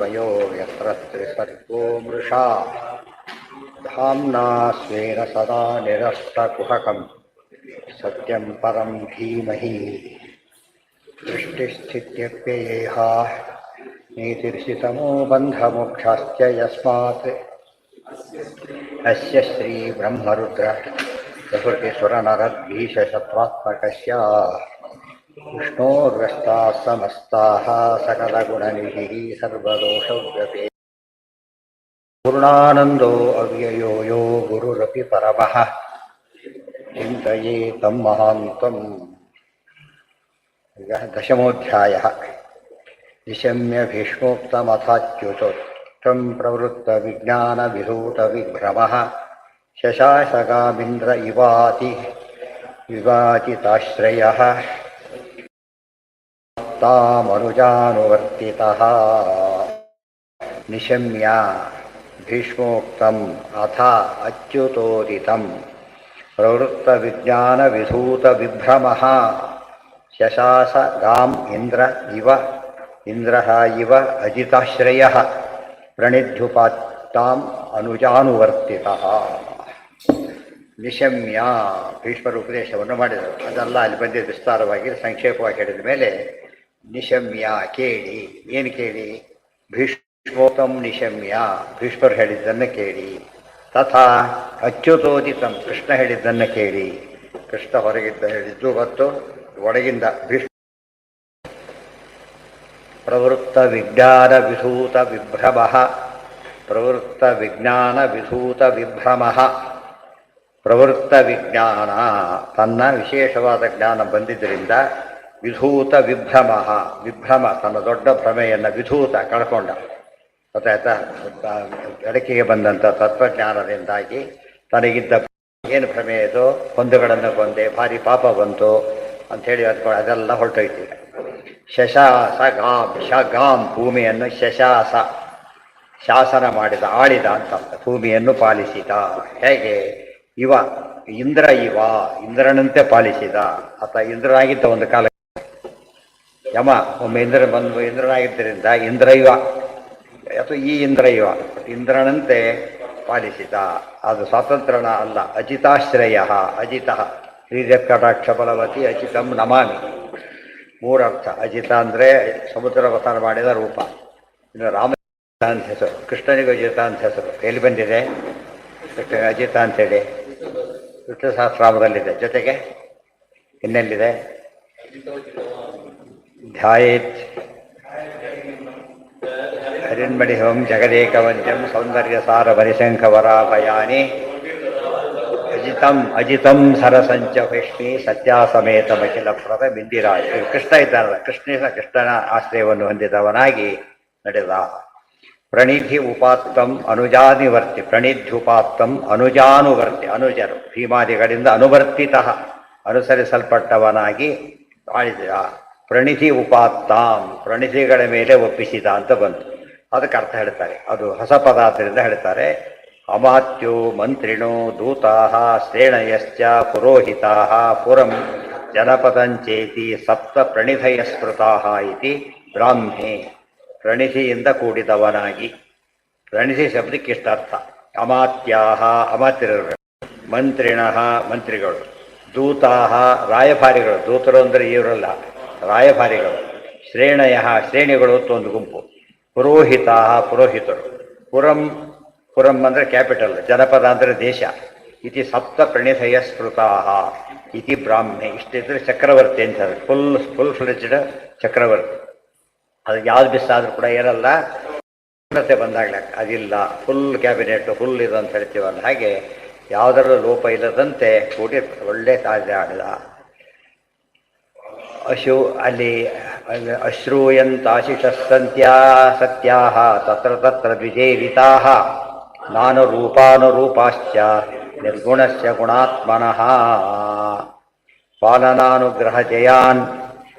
वयो यत्र त्रिसर्गो मृषा धाम्ना स्वेन सदा निरस्तकुहकं सत्यं परं धीमहि सृष्टिस्थित्यप्ययेहा नीतिर्षितमो बन्धमोक्षाश्च यस्मात् अस्य श्रीब्रह्मरुद्र प्रभृतिसुरनरद्वीषशत्वात्मकस्य विष्णोर्व्यस्ताः समस्ताः सकलगुणनिधिः सर्वदोषव्यपे पूर्णानन्दो अव्ययो यो गुरुरपि परमः चिन्तये तं महान्तम्। ಈಗ ದಶಮೋಧ್ಯಾಯः ನಿಶಮ್ಯ ಭೀಷ್ಮೋಕ್ತಮಥಾಚ್ಯುತೋಕ್ತಂ ಪ್ರವೃತ್ತ ವಿಜ್ಞಾನ ವಿಧೂತ ವಿಭ್ರಮಃ ಶಶಾಸಗಾಮಿಂದ್ರ ವಿವಾಚಿತಾಶ್ರಯಃ ತಾಮನುಜಾನುವರ್ತಿತಃ ನಿಶಮ್ಯ ಭೀಷ್ಮೋಕ್ತಂ ಅಥ ಅಚ್ಯುತೋದಿತಂ ಪ್ರವೃತ್ತ ವಿಜ್ಞಾನ ವಿಧೂತ ವಿಭ್ರಮಃ ಶಶಾಸ ಗಾಂ ಇಂದ್ರಃ ಇವ ಅಜಿತಾಶ್ರಯಃ ಪ್ರಣಿಧ್ಯುಪಾತ್ತಾಂ ಅನುಜಾನುವರ್ತಿತಃ. ನಿಶಮ್ಯ ಭೀಷ್ಮರ ಉಪದೇಶವನ್ನು ಮಾಡಿದರು. ಅದೆಲ್ಲ ಅಲ್ಲಿ ಬಂದಿದ್ದು ವಿಸ್ತಾರವಾಗಿ ಸಂಕ್ಷೇಪವಾಗಿ ಹೇಳಿದ ಮೇಲೆ ನಿಶಮ್ಯ ಕೇಳಿ. ಏನು ಕೇಳಿ? ಭೀಷ್ಮೋಕ್ತಂ ನಿಶಮ್ಯ, ಭೀಷ್ಮರು ಹೇಳಿದ್ದನ್ನು ಕೇಳಿ. ತಥಾ ಅಚ್ಯುತೋದಿತಂ, ಕೃಷ್ಣ ಹೇಳಿದ್ದನ್ನು ಕೇಳಿ. ಕೃಷ್ಣ ಹೊರಗಿದ್ದ ಹೇಳಿದ್ದು ಮತ್ತು ಒಳಗಿಂದ ಭೀಷ್ಮ ಪ್ರವೃತ್ತ ವಿಜ್ಞಾನ ವಿಧೂತ ವಿಭ್ರಮಃ ಪ್ರವೃತ್ತ ವಿಜ್ಞಾನ ವಿಧೂತ ವಿಭ್ರಮಃ. ಪ್ರವೃತ್ತ ವಿಜ್ಞಾನ, ತನ್ನ ವಿಶೇಷವಾದ ಜ್ಞಾನ ಬಂದಿದ್ದರಿಂದ ವಿಧೂತ ವಿಭ್ರಮಃ, ವಿಭ್ರಮ ತನ್ನ ದೊಡ್ಡ ಭ್ರಮೆಯನ್ನು ವಿಧೂತ ಕಳ್ಕೊಂಡ. ಗೊತ್ತಾಯ್ತಾ? ಬೆಳಕಿಗೆ ಬಂದಂಥ ತತ್ವಜ್ಞಾನದಿಂದಾಗಿ ತನಗಿದ್ದ ಏನು ಭ್ರಮೆ ಇದು, ಹೊಂದುಗಳನ್ನು ಕೊಂದೆ, ಭಾರಿ ಪಾಪ ಬಂತು ಅಂಥೇಳಿ ಅಂದ್ಕೊಂಡು ಅದೆಲ್ಲ ಹೊರಟೋಯ್ತು. ಶಶಾಸ ಗಾಂ, ಶಗಾಂ ಭೂಮಿಯನ್ನು ಶಶಾಸ ಶಾಸನ ಮಾಡಿದ, ಆಳಿದ ಅಂತ. ಭೂಮಿಯನ್ನು ಪಾಲಿಸಿದ. ಹೇಗೆ? ಇವ ಇಂದ್ರನಂತೆ ಪಾಲಿಸಿದ. ಆತ ಇಂದ್ರನಾಗಿದ್ದ ಒಂದು ಕಾಲ. ಯಮ ಒಮ್ಮೆ ಇಂದ್ರನಾಗಿದ್ದರಿಂದ ಇಂದ್ರೈವ ಅಥವಾ ಈ ಇಂದ್ರೈವ, ಇಂದ್ರನಂತೆ ಪಾಲಿಸಿದ. ಅದು ಸ್ವಾತಂತ್ರ್ಯನ ಅಲ್ಲ, ಅಜಿತಾಶ್ರಯ. ಅಜಿತ ಶ್ರೀರಕ್ಷಟಾಕ್ಷ ಬಲವತಿ ಅಜಿತಂ ನಮಾಮಿ, ಮೂರರ್ಥ. ಅಜಿತ ಅಂದರೆ ಸಮುದ್ರ ಅವತಾರ ಮಾಡಿದ ರೂಪ. ಇನ್ನು ರಾಮ ಅಂತ ಹೆಸರು, ಕೃಷ್ಣನಿಗೂ ಅಜಿತ ಅಂತ ಹೆಸರು. ಎಲ್ಲಿ ಬಂದಿದೆ ಅಜಿತ ಅಂತೇಳಿ? ವಿಷ್ಣು ಸಹಸ್ರನಾಮದಲ್ಲಿದೆ. ಜೊತೆಗೆ ಇನ್ನೆಲ್ಲಿದೆ? ಧ್ಯಾಯೇತ್ ಹರಿನ್ಮಣಿಹಂ ಜಗದೇಕವಂಚಂ ಸೌಂದರ್ಯ ಸಾರ ಬರಿಶಂಖವರಾಭಯಾನಿ ಅಜಿತಂ ಸರಸಂಚ ಭೀಷ್ಮಿ ಸತ್ಯಾಸಮೇತಮಖಿಲ ಪ್ರದ ಬಿಂದಿರಾಜ. ಕೃಷ್ಣ ಇದ್ದಾನಲ್ಲ, ಕೃಷ್ಣನ ಆಶ್ರಯವನ್ನು ಹೊಂದಿದವನಾಗಿ ನಡೆದ. ಪ್ರಣಿಧಿ ಉಪಾತ್ತಂ ಅನುಜಾನಿವರ್ತಿ, ಪ್ರಣಿಧ್ಯುಪಾತ್ತಂ ಅನುಜಾನುವರ್ತಿ, ಅನುಜರು ಭೀಮಾದಿಗಳಿಂದ ಅನುವರ್ತಿತ, ಅನುಸರಿಸಲ್ಪಟ್ಟವನಾಗಿ ಆಳಿದ. ಪ್ರಣಿಧಿ ಉಪಾತ್ತಾಂ, ಪ್ರಣಿಧಿಗಳ ಮೇಲೆ ಒಪ್ಪಿಸಿದ ಅಂತ ಬಂತು. ಅದಕ್ಕೆ ಅರ್ಥ ಹೇಳ್ತಾರೆ. ಅದು ಹೊಸ ಪದಾರ್ಥದಿಂದ ಹೇಳ್ತಾರೆ. ಅಮಾತ್ಯೋ ಮಂತ್ರಿಣೋ ದೂತಾಃ ಶ್ರೇಣಯಶ್ಚ ಪುರೋಹಿತಾಃ ಪುರಂ ಜನಪದಂಚೇತಿ ಸಪ್ತ ಪ್ರಣಿಧಯ ಸ್ಮೃತಾಃ ಇತಿ ಬ್ರಾಹ್ಮೆ. ಪ್ರಣಿಧಿಯಿಂದ ಕೂಡಿದವನಾಗಿ. ಪ್ರಣಿಧಿ ಶಬ್ದಕ್ಕೆ ಇಷ್ಟ ಅರ್ಥ. ಅಮಾತ್ಯಾಃ ಅಮಾತ್ಯರು, ಮಂತ್ರಿಣಃ ಮಂತ್ರಿಗಳು, ದೂತಾಃ ರಾಯಭಾರಿಗಳು. ದೂತರು ಅಂದರೆ ಇವರಲ್ಲ, ರಾಯಭಾರಿಗಳು. ಶ್ರೇಣಯ ಶ್ರೇಣಿಗಳು ಒಂದು ಗುಂಪು. ಪುರೋಹಿತಾಃ ಪುರೋಹಿತರು. ಪುರಂ ಅಂದರೆ ಕ್ಯಾಪಿಟಲ್, ಜನಪದ ಅಂದರೆ ದೇಶ. ಇತಿ ಸಪ್ತ ಪ್ರಣಿಧಯ ಸ್ಮೃತಾಃ ಇತಿ ಬ್ರಾಹ್ಮೆ. ಇಷ್ಟಿದ್ರೆ ಚಕ್ರವರ್ತಿ ಅಂತ, ಫುಲ್ ಫ್ಲೆಜ್ಡ್ ಚಕ್ರವರ್ತಿ. ಅದು ಯಾವ್ದು ಬಿಸ್ಸಾದ್ರೂ ಕೂಡ ಏನಲ್ಲ, ಪೂರ್ಣತೆ ಬಂದಾಗಲೇ ಅದಿಲ್ಲ. ಫುಲ್ ಕ್ಯಾಬಿನೆಟ್, ಫುಲ್ ಇದು ಅಂತ ಹೇಳ್ತೀವಲ್ಲ, ಹಾಗೆ ಯಾವುದರ ಲೋಪ ಇಲ್ಲದಂತೆ ಕೂಡಿ ಒಳ್ಳೆ ತಾಜೆ ಆಡಿದ. ಅಲ್ಲಿ ಅಶ್ರೂಯಂತಾಶಿಷಸ್ಸಂತ್ಯಾ ತತ್ರ ತತ್ರ ದ್ವಿಜೇರಿತಾಃ ನಾನುರೂಪಾನುರೂಪಾಶ್ಚ ನಿರ್ಗುಣಸ್ಯ ಗುಣಾತ್ಮನಃ ಪಾಲನಾನುಗ್ರಹ ಜಯಾನ್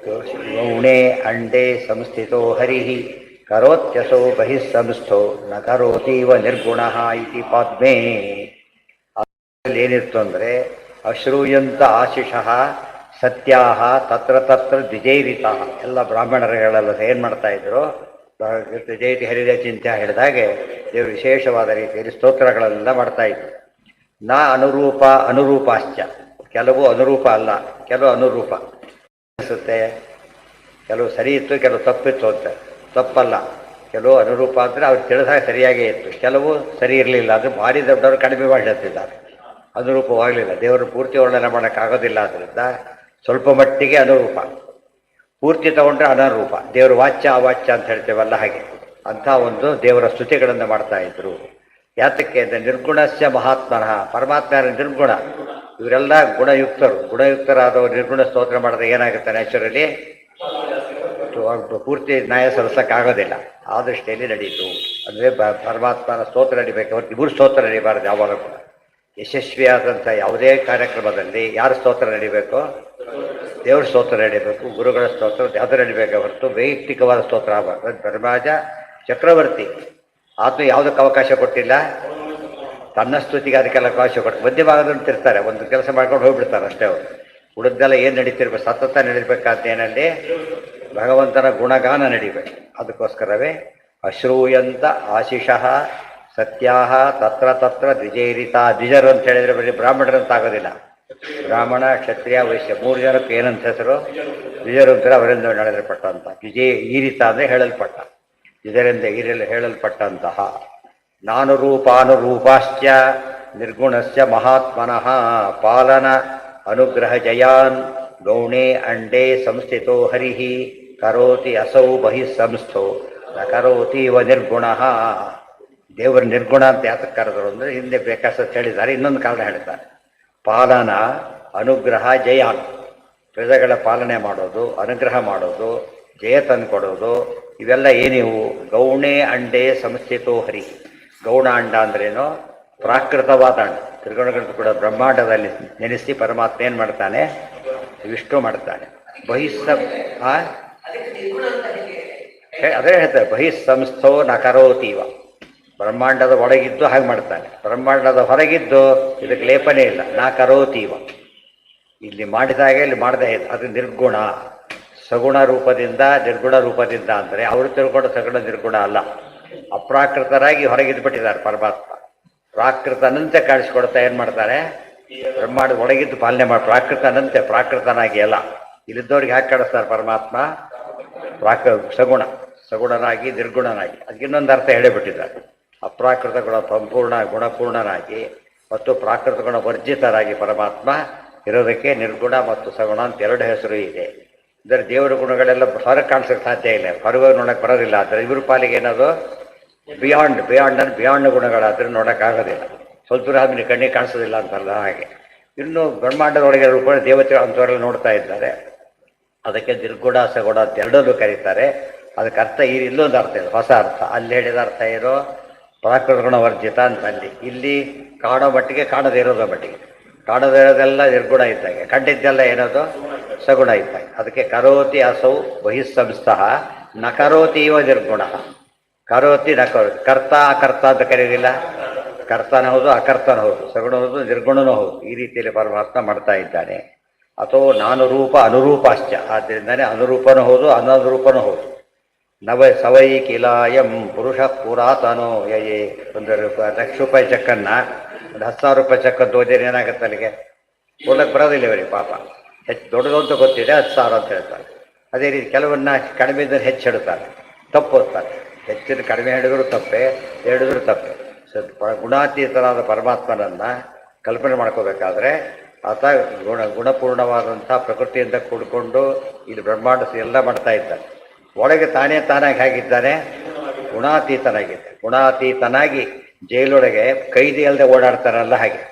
ಗೌಣೆ ಅಂಡೇ ಸಂಸ್ಥಿತೋ ಹರಿಃ ಕರೋತ್ಯಸೋ ಬಹಿಃ ಸಂಸ್ಥೋ ನ ಕರೋತೀವ ನಿರ್ಗುಣಃ ಇತಿ ಪದ್ಮೇ. ಏನಿತ್ತು ಅಂದರೆ ಅಶ್ರೂಯಂತ ಆಶಿಷಃ ಸತ್ಯಾಹ ತತ್ರ ತತ್ರ ದ್ವಿಜೈರಿತ. ಎಲ್ಲ ಬ್ರಾಹ್ಮಣರುಗಳೆಲ್ಲ ಏನು ಮಾಡ್ತಾಯಿದ್ರು? ಜಯತಿ ಹರಿದ ಚಿಂತ್ಯ ಹೇಳಿದಾಗೆ ದೇವರು ವಿಶೇಷವಾದ ರೀತಿಯಲ್ಲಿ ಸ್ತೋತ್ರಗಳೆಲ್ಲ ಮಾಡ್ತಾ ಇದ್ರು. ನಾ ಅನುರೂಪ ಅನುರೂಪಾಶ್ಚ, ಕೆಲವು ಅನುರೂಪ ಅಲ್ಲ, ಕೆಲವು ಅನುರೂಪ ಅನಿಸುತ್ತೆ, ಕೆಲವು ಸರಿ ಇತ್ತು, ಕೆಲವು ತಪ್ಪಿತ್ತು ಅಂತ. ತಪ್ಪಲ್ಲ, ಕೆಲವು ಅನುರೂಪ ಅಂದರೆ ಅವ್ರು ತಿಳಿದಾಗ ಸರಿಯಾಗೇ ಇತ್ತು, ಕೆಲವು ಸರಿ ಇರಲಿಲ್ಲ, ಅದು ಭಾರಿ ದೊಡ್ಡವರು ಕಡಿಮೆ ಮಾಡಿ ಹೇಳ್ತಿದ್ದಾರೆ, ಅನುರೂಪವಾಗಲಿಲ್ಲ. ದೇವರು ಪೂರ್ತಿ ವರ್ಣನೆ ಮಾಡೋಕ್ಕಾಗೋದಿಲ್ಲ, ಆದ್ದರಿಂದ ಸ್ವಲ್ಪ ಮಟ್ಟಿಗೆ ಅನುರೂಪ. ಪೂರ್ತಿ ತಗೊಂಡ್ರೆ ಅನರೂಪ, ದೇವರು ವಾಚ್ಯ ಅವಾಚ್ಯ ಅಂತ ಹೇಳ್ತೇವಲ್ಲ ಹಾಗೆ. ಅಂಥ ಒಂದು ದೇವರ ಸ್ತುತಿಗಳನ್ನು ಮಾಡ್ತಾ ಇದ್ರು. ಯಾತಕ್ಕೆ ಅಂದರೆ ನಿರ್ಗುಣಸ್ಯ ಮಹಾತ್ಮನಃ, ಪರಮಾತ್ಮರ ನಿರ್ಗುಣ, ಇವರೆಲ್ಲ ಗುಣಯುಕ್ತರು. ಗುಣಯುಕ್ತರಾದವರು ನಿರ್ಗುಣ ಸ್ತೋತ್ರ ಮಾಡಿದ್ರೆ ಏನಾಗುತ್ತೆ, ನ್ಯಾಚುರಲಿ ಪೂರ್ತಿ ನ್ಯಾಯ ಸಲ್ಲಿಸೋಕ್ಕಾಗೋದಿಲ್ಲ. ಆ ದೃಷ್ಟಿಯಲ್ಲಿ ನಡೀತು. ಅಂದರೆ ಪರಮಾತ್ಮನ ಸ್ತೋತ್ರ ನಡಿಬೇಕು, ಹೊರತು ಇಬ್ಬರು ಸ್ತೋತ್ರ ನಡಿಬಾರದು ಯಾವಾಗ ಕೂಡ. ಯಶಸ್ವಿಯಾದಂಥ ಯಾವುದೇ ಕಾರ್ಯಕ್ರಮದಲ್ಲಿ ಯಾರು ಸ್ತೋತ್ರ ನಡಿಬೇಕು, ದೇವ್ರ ಸ್ತೋತ್ರ ನಡಿಬೇಕು, ಗುರುಗಳ ಸ್ತೋತ್ರ ಯಾವ್ದು ನಡಿಬೇಕು ಹೊರತು ವೈಯಕ್ತಿಕವಾದ ಸ್ತೋತ್ರ ಆಗಬಾರ್ದು. ಧರ್ಮರಾಜ ಚಕ್ರವರ್ತಿ, ಆತನು ಯಾವುದಕ್ಕೆ ಅವಕಾಶ ಕೊಟ್ಟಿಲ್ಲ, ತನ್ನ ಸ್ತುತಿಗೆ ಅದಕ್ಕೆಲ್ಲ ಅವಕಾಶ ಕೊಟ್ಟು ಮಧ್ಯಭಾಗದಲ್ಲಿ ತಿರ್ತಾರೆ, ಒಂದು ಕೆಲಸ ಮಾಡ್ಕೊಂಡು ಹೋಗ್ಬಿಡ್ತಾರೆ ಅಷ್ಟೇ. ಅವರು ಉಳಿದೆಲ್ಲ ಏನು ನಡೀತಿರ್ಬೇಕು, ಸತತ ನಡೀಬೇಕಾದ ಏನಲ್ಲಿ ಭಗವಂತನ ಗುಣಗಾನ ನಡಿಬೇಕು. ಅದಕ್ಕೋಸ್ಕರವೇ ಅಶ್ರೂಯಂತ ಆಶಿಷಃ ಸತ್ಯಾಹ ತತ್ರ ತತ್ರ ದ್ವಿಜೈರಿತ. ದ್ವಿಜರು ಅಂತ ಹೇಳಿದರೆ ಬರೀ ಬ್ರಾಹ್ಮಣರಂತ ಆಗೋದಿಲ್ಲ, ಬ್ರಾಹ್ಮಣ ಕ್ಷತ್ರಿಯ ವೈಶ್ಯ 3 ಜನಕ್ಕೆ ಏನಂತ ಹೆಸರು, ದ್ವಿಜರು ಅಂತಾರೆ. ಅವರಿಂದ ನಡೆಯಲ್ಪಟ್ಟ ಅಂತ ಈರಿತ ಅಂದರೆ ಹೇಳಲ್ಪಟ್ಟ, ಇದರಿಂದ ಹೇಳಲ್ಪಟ್ಟಂತಹ. ನಾನುರೂಪಾನುರೂಪಾಶ್ಚ ನಿರ್ಗುಣಸ್ಯ ಮಹಾತ್ಮನಃ ಪಾಲನ ಅನುಗ್ರಹ ಜಯಾನ್ ಗೌಣೆ ಅಂಡೇ ಸಂಸ್ಥಿತೋ ಹರಿಃ ಕರೋತಿ ಅಸೌ ಬಹಿಃ ಸಂಸ್ಥೋ ನ ಕರೋತಿ ಇವ ನಿರ್ಗುಣ. ದೇವರು ನಿರ್ಗುಣ ಅಂತ ಯಾತಕ್ಕೆ ಕರೆದರು ಅಂದರೆ ಹಿಂದೆ ಬೇಕಾದಷ್ಟು ಹೇಳಿದ್ದಾರೆ, ಇನ್ನೊಂದು ಕಾರಣ ಹೇಳ್ತಾರೆ. ಪಾಲನ ಅನುಗ್ರಹ ಜಯಾನ್, ಪ್ರಜೆಗಳ ಪಾಲನೆ ಮಾಡೋದು, ಅನುಗ್ರಹ ಮಾಡೋದು, ಜಯ ತಂದುಕೊಡೋದು, ಇವೆಲ್ಲ ಏನಿವು. ಗೌಣೆ ಅಂಡೇ ಸಂಸ್ಥಿತೋ ಹರಿ. ಗೌಣ ಅಂಡ ಅಂದ್ರೇನು, ಪ್ರಾಕೃತವಾದ ಅಂಡ. ತ್ರಿಗುಣಗಳು ಕೂಡ ಬ್ರಹ್ಮಾಂಡದಲ್ಲಿ ನೆನೆಸಿ ಪರಮಾತ್ಮ ಏನು ಮಾಡ್ತಾನೆ, ವಿಷ್ಣು ಮಾಡ್ತಾನೆ. ಅದೇ ಹೇಳ್ತಾರೆ, ಬಹಿಸ್ಸಂಸ್ಥೋ ನ ಕರೋತೀವ. ಬ್ರಹ್ಮಾಂಡದ ಒಳಗಿದ್ದು ಹಾಗೆ ಮಾಡ್ತಾನೆ, ಬ್ರಹ್ಮಾಂಡದ ಹೊರಗಿದ್ದು ಇದಕ್ಕೆ ಲೇಪನೇ ಇಲ್ಲ. ನಾ ಕರೋತೀವ, ಇಲ್ಲಿ ಮಾಡಿದಾಗ ಇಲ್ಲಿ ಮಾಡದೇ ಇಲ್ಲ. ಅದು ನಿರ್ಗುಣ. ಸಗುಣ ರೂಪದಿಂದ ನಿರ್ಗುಣ ರೂಪದಿಂದ ಅಂದರೆ ಅವರು ತಿಳ್ಕೊಂಡು ಸಗುಣ ನಿರ್ಗುಣ ಅಲ್ಲ, ಅಪ್ರಾಕೃತರಾಗಿ ಹೊರಗಿದ್ದು ಬಿಟ್ಟಿದ್ದಾರೆ ಪರಮಾತ್ಮ. ಪ್ರಾಕೃತನಂತೆ ಕಾಣಿಸ್ಕೊಡ್ತಾ ಏನು ಮಾಡ್ತಾರೆ, ಬ್ರಹ್ಮಾಂಡ ಒಳಗಿದ್ದು ಪಾಲನೆ ಮಾಡಿ ಪ್ರಾಕೃತನಂತೆ, ಪ್ರಾಕೃತನಾಗಿ ಅಲ್ಲ. ಇಲ್ಲಿದ್ದವ್ರಿಗೆ ಹಾಕಿ ಕಾಣಿಸ್ತಾರೆ ಪರಮಾತ್ಮ ಸಗುಣನಾಗಿ ನಿರ್ಗುಣನಾಗಿ. ಅದಕ್ಕೆ ಇನ್ನೊಂದು ಅರ್ಥ ಹೇಳಿಬಿಟ್ಟಿದ್ದಾರೆ. ಅಪ್ರಾಕೃತ ಗುಣ ಸಂಪೂರ್ಣ ಗುಣಪೂರ್ಣನಾಗಿ ಮತ್ತು ಪ್ರಾಕೃತ ಗುಣ ವರ್ಜಿತರಾಗಿ ಪರಮಾತ್ಮ ಇರೋದಕ್ಕೆ ನಿರ್ಗುಣ ಮತ್ತು ಸಗುಣ ಅಂತ 2 ಹೆಸರು ಇದೆ. ಇದರ ದೇವರ ಗುಣಗಳೆಲ್ಲ ಹೊರಗೆ ಕಾಣಿಸೋಕ್ಕೆ ಸಾಧ್ಯ ಇಲ್ಲ, ಹೊರಗೆ ನೋಡೋಕ್ಕೆ ಬರೋದಿಲ್ಲ. ಆದರೆ ಇವ್ರ ಪಾಲಿಗೆ ಏನದು ಬಿಯಾಂಡ್ ಗುಣಗಳಾದರೆ ನೋಡೋಕ್ಕಾಗೋದಿಲ್ಲ. ಸ್ವಲ್ಪ ದೂರ ಆದ್ಮೇಲೆ ಕಣ್ಣಿಗೆ ಕಾಣಿಸೋದಿಲ್ಲ ಅಂತಲ್ಲ ಹಾಗೆ. ಇನ್ನು ಬ್ರಹ್ಮಾಂಡದೊಳಗೆ ಕೂಡ ದೇವತೆಗಳು ಅಂಥವರೆಲ್ಲ ನೋಡ್ತಾ ಇದ್ದಾರೆ. ಅದಕ್ಕೆ ನಿರ್ಗುಣ ಸಗುಣ ಅಂತ 2 ಕರೀತಾರೆ. ಅದಕ್ಕೆ ಅರ್ಥ ಇಲ್ಲೊಂದು ಅರ್ಥ ಇದೆ, ಹೊಸ ಅರ್ಥ. ಅಲ್ಲಿ ಹೇಳಿದ ಅರ್ಥ ಏನೋ ಪ್ರಾಕೃತ ಗುಣ ವರ್ಜಿತ ಅಂತ ಅಲ್ಲಿ. ಇಲ್ಲಿ ಕಾಣೋ ಮಟ್ಟಿಗೆ ಕಾಣದೇ ಇರೋದ ಮಟ್ಟಿಗೆ, ಕಾಣದೇ ಇರೋದೆಲ್ಲ ನಿರ್ಗುಣ ಇದ್ದಾಗೆ, ಕಂಡಿದ್ದೆಲ್ಲ ಏನದು ಸಗುಣ ಇದ್ದಾಗ. ಅದಕ್ಕೆ ಕರೋತಿ ಅಸೌ ಬಹಿಸ್ಸಂಸ್ಥಃ ನ ಕರೋತಿ ಇವ ನಿರ್ಗುಣ. ಕರೋತಿ ನ ಕರೋತಿ, ಕರ್ತ ಅಕರ್ತ ಅಂತ ಕರೆಯೋದಿಲ್ಲ. ಕರ್ತನ ಹೌದು, ಅಕರ್ತನ ಹೌದು, ಸಗುಣ ಹೌದು, ನಿರ್ಗುಣನೂ ಹೌದು. ಈ ರೀತಿಯಲ್ಲಿ ಪರಮಾತ್ಮ ಮಾಡ್ತಾ ಇದ್ದಾನೆ. ಅಥವಾ ನಾನು ರೂಪ ಅನುರೂಪಾಶ್ಚ, ಆದ್ದರಿಂದನೇ ಅನುರೂಪನೂ ಹೌದು, ಅನನುರೂಪನೂ ಹೌದು. ನವ ಸವೈ ಕಿಲಾಯಂ ಪುರುಷ ಪುರಾತನೋ ಯಯೇ. ಒಂದು ₹1,00,000 ಚೆಕ್ಕನ್ನು ಒಂದು ₹10,000 ಚೆಕ್ಕನ್ನು ಓದಿದ್ರೆ ಏನಾಗುತ್ತೆ, ಅಲ್ಲಿಗೆ ಓದಕ್ಕೆ ಬರೋದಿಲ್ಲ ಇವರಿಗೆ ಪಾಪ. ಹೆಚ್ಚು ದೊಡ್ಡದು ಅಂತ ಗೊತ್ತಿದೆ, 10,000 ಅಂತ ಹೇಳ್ತಾರೆ. ಅದೇ ರೀತಿ ಕೆಲವನ್ನ ಕಡಿಮೆ ಇದ್ದರೆ ಹೆಚ್ಚು ಹೇಳ್ತಾರೆ, ತಪ್ಪು ಓದ್ತಾರೆ. ಹೆಚ್ಚಿನ ಕಡಿಮೆ ಹೇಳಿದ್ರು ತಪ್ಪೆ, ಹೇಳಿದ್ರು ತಪ್ಪೆ. ಗುಣಾತೀತನಾದ ಪರಮಾತ್ಮನನ್ನು ಕಲ್ಪನೆ ಮಾಡ್ಕೋಬೇಕಾದ್ರೆ ಆತ ಗುಣಪೂರ್ಣವಾದಂಥ ಪ್ರಕೃತಿಯಿಂದ ಕೂಡಿಕೊಂಡು ಇಲ್ಲಿ ಬ್ರಹ್ಮಾಂಡ ಎಲ್ಲ ಮಾಡ್ತಾ ಇದ್ದಾನೆ. ಒಳಗೆ ತಾನಾಗಿ ಹೇಗಿದ್ದಾನೆ, ಗುಣಾತೀತನಾಗಿದ್ದ. ಗುಣಾತೀತನಾಗಿ ಜೈಲೊಳಗೆ ಕೈದಿ ಅಲ್ಲದೆ ಓಡಾಡ್ತಾರಲ್ಲ ಹಾಗೆ.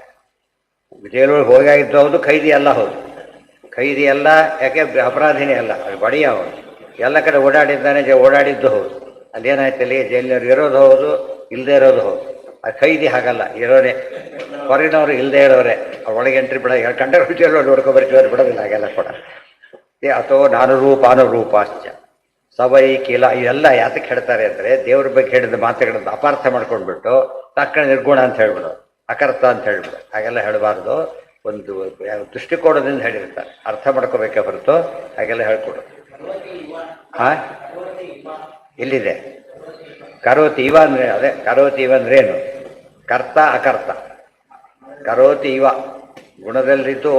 ಜೈಲೊಳಗೆ ಹೋಗಾಗಿದ್ದು ಹೌದು, ಕೈದಿ ಅಲ್ಲ ಹೌದು. ಕೈದಿ ಅಲ್ಲ, ಯಾಕೆ ಅಪರಾಧಿನೇ ಅಲ್ಲ, ಬಡಿಯ ಅವನು. ಎಲ್ಲ ಕಡೆ ಓಡಾಡಿದ್ದಾನೆ, ಓಡಾಡಿದ್ದು ಹೌದು. ಅಲ್ಲೇನಾಯ್ತು, ಅಲ್ಲಿ ಜೈಲಿನವ್ರು ಇರೋದು ಹೌದು, ಇಲ್ಲದೆ ಇರೋದು ಹೌದು. ಆ ಕೈದಿ ಹಾಗಲ್ಲ, ಇರೋರೆ. ಹೊರಗಿನವರು ಇಲ್ಲದೆ ಇರೋರೆ, ಒಳಗೆ ಎಂಟ್ರಿ ಬಿಡ ಕಂಡ ಜೈಲೊಳಗೆ ನೋಡ್ಕೊಬರ್ತೀವ್ರು, ಬಿಡೋದಿಲ್ಲ ಹಾಗೆಲ್ಲ ಕೂಡ. ಅಥವಾ ನಾನುರೂಪಾನುರೂಪಾಶ್ಚ ಸವೈ ಕೀಲ. ಇವೆಲ್ಲ ಯಾತಕ್ಕೆ ಹೇಳ್ತಾರೆ ಅಂದರೆ ದೇವ್ರ ಬಗ್ಗೆ ಹೇಳಿದ ಮಾತುಗಳನ್ನು ಅಪಾರ್ಥ ಮಾಡ್ಕೊಂಡ್ಬಿಟ್ಟು ತಕ್ಕ ನಿರ್ಗುಣ ಅಂತ ಹೇಳ್ಬಿಡು, ಅಕರ್ತ ಅಂತ ಹೇಳ್ಬಿಡು. ಹಾಗೆಲ್ಲ ಹೇಳಬಾರ್ದು. ಒಂದು ದೃಷ್ಟಿಕೋನದಿಂದ ಹೇಳಿರ್ತಾರೆ, ಅರ್ಥ ಮಾಡ್ಕೋಬೇಕೇ ಹೊರತು ಹಾಗೆಲ್ಲ ಹೇಳ್ಕೊಡು. ಎಲ್ಲಿದೆ ಕರೋತಿ ಇವ ಅಂದರೆ ಅದೇ ಕರೋತಿ ಇವ ಅಂದ್ರೇನು? ಕರ್ತ ಅಕರ್ತ. ಕರೋತಿ ಇವ ಗುಣದಲ್ಲಿದ್ದು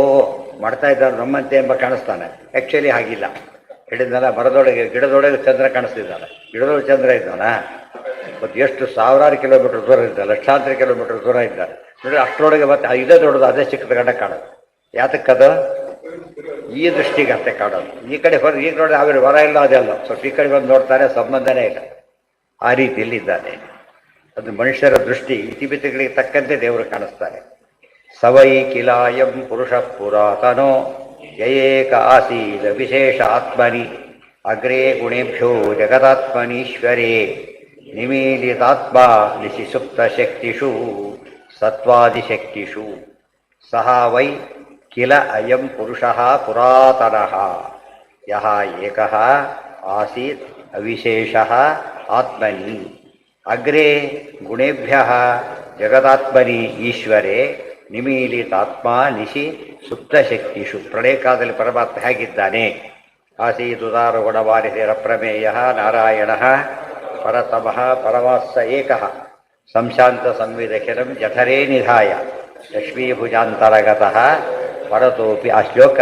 ಮಾಡ್ತಾ ಇದ್ದಾನೆ ನಮ್ಮಂತೆ ಎಂಬ ಕಾಣಿಸ್ತಾನೆ. ಆ್ಯಕ್ಚುಲಿ ಹಾಗಿಲ್ಲ. ಹಿಡಿದಲ್ಲ ಮರದೊಳಗೆ ಗಿಡದೊಳಗೆ ಚಂದ್ರ ಕಾಣಿಸ್ತಿದ್ದಾನೆ. ಗಿಡದೊಳಗೆ ಚಂದ್ರ ಇದ್ದಾನ ಮತ್ತು ಎಷ್ಟು ಸಾವಿರಾರು ಕಿಲೋಮೀಟರ್ ದೂರ ಇದ್ದ, ಲಕ್ಷಾಂತರ ಕಿಲೋಮೀಟರ್ ದೂರ ಇದ್ದಾರೆ ನೋಡಿ. ಅಷ್ಟರೊಳಗೆ ಮತ್ತೆ ಇದೇ ದೊಡ್ಡದು, ಅದೇ ಚಿಕ್ಕದ ಗಂಡ ಕಾಣೋದು. ಯಾತಕ್ಕದು? ಈ ದೃಷ್ಟಿಗೆ ಅಷ್ಟೇ ಕಾಣೋದು. ಈ ಕಡೆ ಹೊರ ಈಗ ನೋಡಿ ಅವ್ರ ಹೊರ ಇಲ್ಲ, ಅದೆಲ್ಲ ಸ್ವಲ್ಪ ಈ ಕಡೆ ಬಂದು ನೋಡ್ತಾರೆ, ಸಂಬಂಧನೇ ಇಲ್ಲ. ಆ ರೀತಿಯಲ್ಲಿ ಇದ್ದಾನೆ. ಅದು ಮನುಷ್ಯರ ದೃಷ್ಟಿ ಇತಿಮಿತಿಗಳಿಗೆ ತಕ್ಕಂತೆ ದೇವರು ಕಾಣಿಸ್ತಾರೆ. ಸವೈ ಕಿಲಾಯಂ ಪುರುಷ ಪುರಾತನೋ ಯಯೇಕ ಆಸೀದ ವಿಶೇಷ ಆತ್ಮನಿ ಅಗ್ರೇ ಗುಣೇಭ್ಯೋ ಜಗದಾತ್ಮನೀಶ್ವರೇ ನಿಮೀಲಿತಾತ್ಮ ನಿಶಿ ಸುಪ್ತ ಶಕ್ತಿಷು ಸತ್ವಾದಿಶಕ್ತಿಷು ಸಹ ವೈ ಕಿಲ ಅಯಂ ಪುರುಷಃ ಪುರಾತನಃ ಯಹ ಏಕಃ ಆಸೀತ್ ಅವಿಶೇಷಃ ಆತ್ಮನಿ ಅಗ್ರೇ ಗುಣೇಭ್ಯಃ ಜಗದಾತ್ಮನಿ ಈಶ್ವರೇ ನಿಮೀಲಿತಾತ್ಮ ನಿಶಿ ಸುಪ್ತಶಕ್ತಿಷು. ಪ್ರಳಯ ಕಾಲದಲ್ಲಿ ಪರಮಾತ್ಮ ಹೇಗಿದ್ದಾನೆ? ಆಸೀದುದಾರ ಗುಣವಾರಿಸಿರ ಪ್ರಮೇಯ ನಾರಾಯಣ ಪರತಮಃ ಪರಮಾತ್ಸ ಏಕಃ ಸಂಶಾಂತ ಸಂವಿದಖಿಲಂ ಜಠರೇ ನಿಧಾಯ ಲಕ್ಷ್ಮೀಭುಜಾಂತರಗತಃ ಪರತೋಪಿ. ಆ ಶ್ಲೋಕ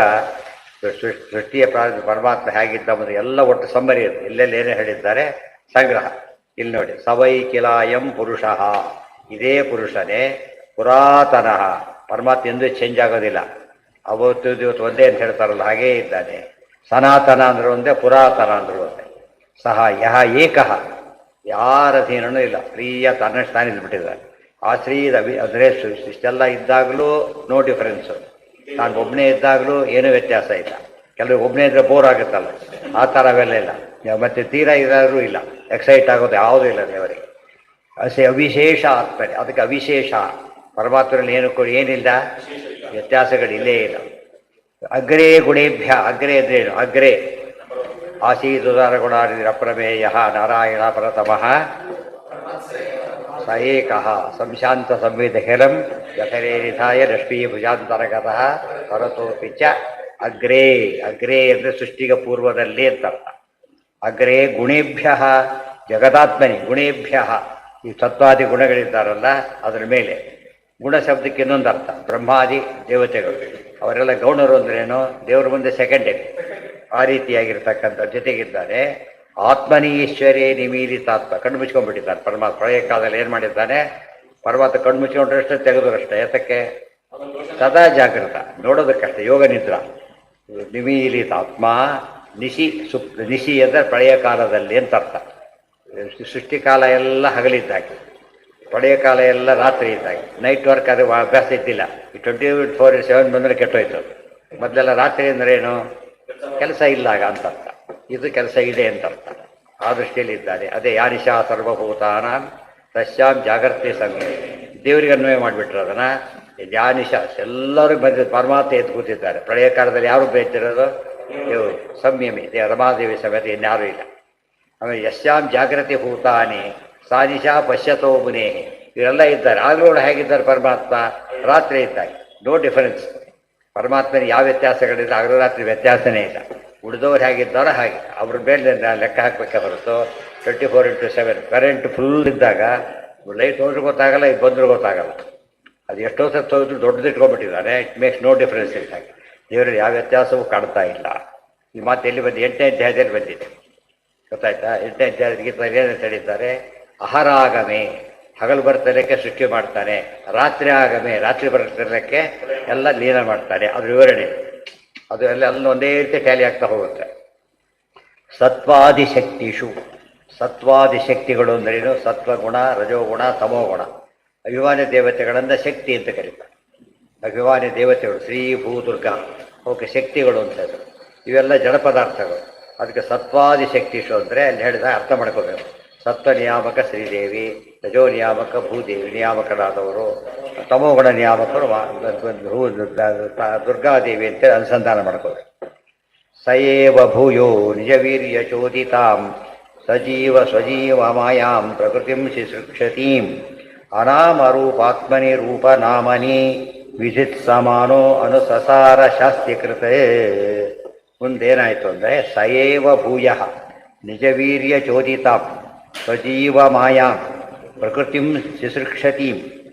ಸೃಷ್ಟಿಯ ಪರಮಾತ್ಮ ಹೇಗಿದ್ದ ಮತ್ತು ಎಲ್ಲ ಒಟ್ಟು ಸಮ್ಮರಿ ಇದೆ. ಎಲ್ಲೆಲ್ಲಿ ಏನೇ ಹೇಳಿದ್ದಾರೆ ಸಂಗ್ರಹ. ಇಲ್ಲಿ ನೋಡಿ, ಸವೈ ಕಿಲಾಯಂ ಪುರುಷಃ, ಇದೇ ಪುರುಷನೇ ಪುರಾತನಃ. ಪರಮಾತ್ಮ ಎಂದೂ ಚೇಂಜ್ ಆಗೋದಿಲ್ಲ. ಅವತ್ತು ಇವತ್ತು ಒಂದೇ ಅಂತ ಹೇಳ್ತಾರಲ್ಲ, ಹಾಗೇ ಇದ್ದಾನೆ. ಸನಾತನ ಅಂದರೂ ಒಂದೇ, ಪುರಾತನ ಅಂದರೂ ಒಂದೇ. ಸಹ ಯಹ ಏಕಃ, ಯಾರ ಅಧೀನನೂ ಇಲ್ಲ. ಫ್ರೀಯ ತನ್ನಷ್ಟು ತಾನೇ ಇದ್ಬಿಟ್ಟಿದ್ದಾರೆ. ಆ ಶ್ರೀದ ಅಂದರೆ ಇಷ್ಟೆಲ್ಲ ಇದ್ದಾಗಲೂ ನೋ ಡಿಫರೆನ್ಸು. ನಾನು ಒಬ್ಬನೇ ಇದ್ದಾಗಲೂ ಏನೂ ವ್ಯತ್ಯಾಸ ಇಲ್ಲ. ಕೆಲವು ಒಬ್ಬನೇ ಇದ್ದರೆ ಬೋರ್ ಆಗುತ್ತಲ್ಲ, ಆ ಥರ ಅವೆಲ್ಲ ಇಲ್ಲ. ಮತ್ತು ತೀರಾ ಇದಾದರೂ ಇಲ್ಲ, ಎಕ್ಸೈಟ್ ಆಗೋದು ಯಾವುದೂ ಇಲ್ಲ ದೇವರಿಗೆ. ಅವಿಶೇಷ ಆತ್ಮನೆ, ಅದಕ್ಕೆ ಅವಿಶೇಷ. ಪರಮಾತ್ಮನಲ್ಲಿ ಏನಿಲ್ಲ, ವ್ಯತ್ಯಾಸಗಳಿಲ್ಲೇ ಇಲ್ಲ. ಅಗ್ರೇ ಗುಣೇಭ್ಯ, ಅಗ್ರೇ ಅಂದ್ರೇನು? ಅಗ್ರೇ ಆಸೀದುದಾರ ಗುಣಾರಿರ ಅಪ್ರಮೇಯ ನಾರಾಯಣ ಪರತಮಃ ಸ ಏಕಃ ಸಂಶಾಂತ ಸಂವೇದಖಿಲಂ ಜಠರೇ ನಿಧಾಯ ಲಕ್ಷ್ಮೀ ಭುಜಾಂತರಗತಃ ಪರತೋಪಿ ಚ ಅಗ್ರೇ. ಅಗ್ರೇ ಅಂದರೆ ಸೃಷ್ಟಿಗೆ ಪೂರ್ವದಲ್ಲಿ ಅಂತ ಅರ್ಥ. ಅಗ್ರೇ ಗುಣೇಭ್ಯ ಜಗದಾತ್ಮನಿ. ಗುಣೇಭ್ಯ ಈ ಸತ್ವಾದಿ ಗುಣಗಳಿದ್ದಾರಲ್ಲ ಅದರ ಮೇಲೆ. ಗುಣ ಶಬ್ದಕ್ಕೆ ಇನ್ನೊಂದು ಅರ್ಥ, ಬ್ರಹ್ಮಾದಿ ದೇವತೆಗಳು ಅವರೆಲ್ಲ ಗೌಣರು ಅಂದ್ರೇನು? ದೇವರ ಮುಂದೆ ಸೆಕೆಂಡರಿ. ಆ ರೀತಿಯಾಗಿರ್ತಕ್ಕಂಥ ಜೊತೆಗಿದ್ದಾನೆ. ಆತ್ಮನಿ ಈಶ್ವರೇ ನಿಮೀಲಿತಾತ್ಮ. ಕಣ್ಣು ಮುಚ್ಕೊಂಡ್ಬಿಟ್ಟಿದ್ದಾನೆ ಪರಮಾತ್ಮ. ಪ್ರಳಯ ಕಾಲದಲ್ಲಿ ಏನು ಮಾಡಿದ್ದಾನೆ? ಪರಮಾತ್ಮ ಕಣ್ಣು ಮುಚ್ಕೊಂಡ್ರಷ್ಟೇ, ತೆಗೆದ್ರಷ್ಟೇ. ಯಾತಕ್ಕೆ? ಸದಾ ಜಾಗೃತ, ನೋಡೋದಕ್ಕಷ್ಟೇ. ಯೋಗ ನಿದ್ರಾ. ನಿಮೀಲಿತಾತ್ಮ ನಿಶಿ ನಿಶಿ ಅಂದರೆ ಪ್ರಳಯ ಕಾಲದಲ್ಲಿ ಅಂತ ಅರ್ಥ. ಸೃಷ್ಟಿಕಾಲ ಎಲ್ಲ ಹಗಲಿದ್ದಾಗೆ, ಪ್ರಳಯ ಕಾಲ ಎಲ್ಲ ರಾತ್ರಿ ಇದ್ದಾಗೆ. ನೈಟ್ ವರ್ಕ್ ಅದು ಅಭ್ಯಾಸ ಇದ್ದಿಲ್ಲ. ಈ 24/7 ಬಂದರೆ ಕೆಟ್ಟೋಯ್ತು. ಮೊದಲೆಲ್ಲ ರಾತ್ರಿ ಅಂದ್ರೇನು? ಕೆಲಸ ಇಲ್ಲ ಆಗ ಅಂತ ಅರ್ಥ. ಇದು ಕೆಲಸ ಇದೆ ಅಂತ ಅರ್ಥ. ಆ ದೃಷ್ಟಿಯಲ್ಲಿ ಇದ್ದಾರೆ. ಅದೇ ಯಾನಿಶಾ ಸರ್ವಭೂತಾನ ತಸ್ಯಾಂ ಜಾಗೃತಿ ಸಮಯ. ದೇವರಿಗೆ ಅನ್ವಯ ಮಾಡಿಬಿಟ್ರು ಅದನ್ನು. ಯಾನಿಶ ಎಲ್ಲರೂ ಬಂದಿದ್ದು ಪರಮಾತ್ಮ ಎದ್ದು ಕೂತಿದ್ದಾರೆ. ಪ್ರಳಯ ಕಾಲದಲ್ಲಿ ಯಾರು ಬೇಯ್ತಿರೋದು? ದೇವರು ಸಂಯಮಿ, ರಮಾದೇವಿ ಸಮೇತ ಇನ್ಯಾರೂ ಇಲ್ಲ. ಆಮೇಲೆ ಯಸ್ಯಾಂ ಜಾಗೃತಿ ಭೂತಾನಿ ಸಾನಿಶಾ ಪಶ್ಯತೋ ಮುನೇ. ಇವರೆಲ್ಲ ಇದ್ದಾರೆ. ಆಗಲೂ ಹೇಗಿದ್ದಾರೆ ಪರಮಾತ್ಮ? ರಾತ್ರಿ ಇದ್ದಾಗ. No difference. ಪರಮಾತ್ಮನಿಗೆ ಯಾವ ವ್ಯತ್ಯಾಸಗಳಿದೆ? ಆಗಲೂ ರಾತ್ರಿ ವ್ಯತ್ಯಾಸನೇ ಇಲ್ಲ. ಉಳಿದವ್ರು ಹೇಗಿದ್ದಾರೋ ಹಾಗೆ ಅವ್ರ ಮೇಲೆ ಲೆಕ್ಕ ಹಾಕಬೇಕೆ ಹೊರತು 24/7 ಕರೆಂಟ್ ಫುಲ್ ಇದ್ದಾಗ ಲೈಟ್ ಹೋದ್ರೂ ಗೊತ್ತಾಗಲ್ಲ, ಇದು ಬಂದರೂ ಗೊತ್ತಾಗಲ್ಲ. ಅದು ಎಷ್ಟೋ ಸತ್ತು ಹೋದ್ರು ದೊಡ್ಡದು ಇಟ್ಕೊಂಡ್ಬಿಟ್ಟಿದ್ದಾರೆ. ಇಟ್ ಮೇಕ್ಸ್ ನೋ ಡಿಫರೆನ್ಸ್ ಇದ್ದಾಗ. ದೇವರಲ್ಲಿ ಯಾವ ವ್ಯತ್ಯಾಸವೂ ಕಾಣ್ತಾ ಇಲ್ಲ. ಈ ಮಾತು ಎಲ್ಲಿ ಬಂದು 8ನೇ ಅಧ್ಯಾಯದಲ್ಲಿ ಬಂದಿದೆ, ಗೊತ್ತಾಯ್ತಾ? 8ನೇ ಅಧ್ಯಾಯದ ಗೀತದಲ್ಲಿ ಏನು ಹೇಳಿದ್ದಾರೆ? ಅಹರಾಗಮೆ, ಹಗಲು ಬರ್ತಲಕ್ಕೆ ಸೃಷ್ಟಿ ಮಾಡ್ತಾನೆ. ರಾತ್ರಿ ಆಗಮೆ, ರಾತ್ರಿ ಬರ್ತಲಕ್ಕೆ ಎಲ್ಲ ಲೀನ ಮಾಡ್ತಾನೆ. ಅದು ವಿವರಣೆ. ಅದು ಎಲ್ಲ ಒಂದೇ ರೀತಿ ಟ್ಯಾಲಿ ಆಗ್ತಾ ಹೋಗುತ್ತೆ. ಸತ್ವಾದಿಶಕ್ತಿಷು. ಸತ್ವಾದಿಶಕ್ತಿಗಳು ಅಂದ್ರೇನು? ಸತ್ವಗುಣ, ರಜೋಗುಣ, ತಮೋಗುಣ. ಅಭಿಮಾನಿ ದೇವತೆಗಳನ್ನು ಶಕ್ತಿ ಅಂತ ಕರೀತಾರೆ. ಅಭಿಮಾನಿ ದೇವತೆಗಳು ಶ್ರೀ ಭೂ ದುರ್ಗಾ, ಅವಕ್ಕೆ ಶಕ್ತಿಗಳು ಅಂತ ಹೇಳಿದ್ರು. ಇವೆಲ್ಲ ಜಡ ಪದಾರ್ಥಗಳು. ಅದಕ್ಕೆ ಸತ್ವಾದಿಶಕ್ತಿಷು ಅಂದರೆ ಅಲ್ಲಿ ಹೇಳಿದ ಅರ್ಥ ಮಾಡ್ಕೋಬೇಕು. ಸತ್ವ ನಿಯಾಮಕ ಶ್ರೀದೇವಿ, ರಜೋ ನಿಯಾಮಕ ಭೂದೇವಿ ನಿಯಾಮಕರಾದವರು, ತಮೋಗುಣ ನಿಯಾಮಕರು ದುರ್ಗಾದೇವಿ ಅಂತೇಳಿ ಅನುಸಂಧಾನ ಮಾಡ್ಕೋಬೇಕು. ಸಯೇವ ಭೂಯೋ ನಿಜವೀರ್ಯ ಚೋದಿತಾಂ ಸಜೀವ ಸ್ವಜೀವ ಮಾಯಾಂ ಪ್ರಕೃತಿಂ ಶಿಸೃಕ್ಷತೀಂ ಅನಾಮರೂಪಾತ್ಮನಿ ರೂಪನಾಮನಿ ವಿಧಿತ್ ಸಮಾನೋ ಅನುಸಸಾರ ಶಾಸ್ತ್ರೀಕೃತೇ. ಮುಂದೇನಾಯಿತು ಅಂದರೆ ಸಯೇವ ಭೂಯ ನಿಜವೀರ್ಯ ಚೋದಿತಾಂ. ಸ್ವಜೀವ ಮಾಯಾಂ ಪ್ರಕೃತಿಂ ಶಿಸೃಕ್ಷತೀಂ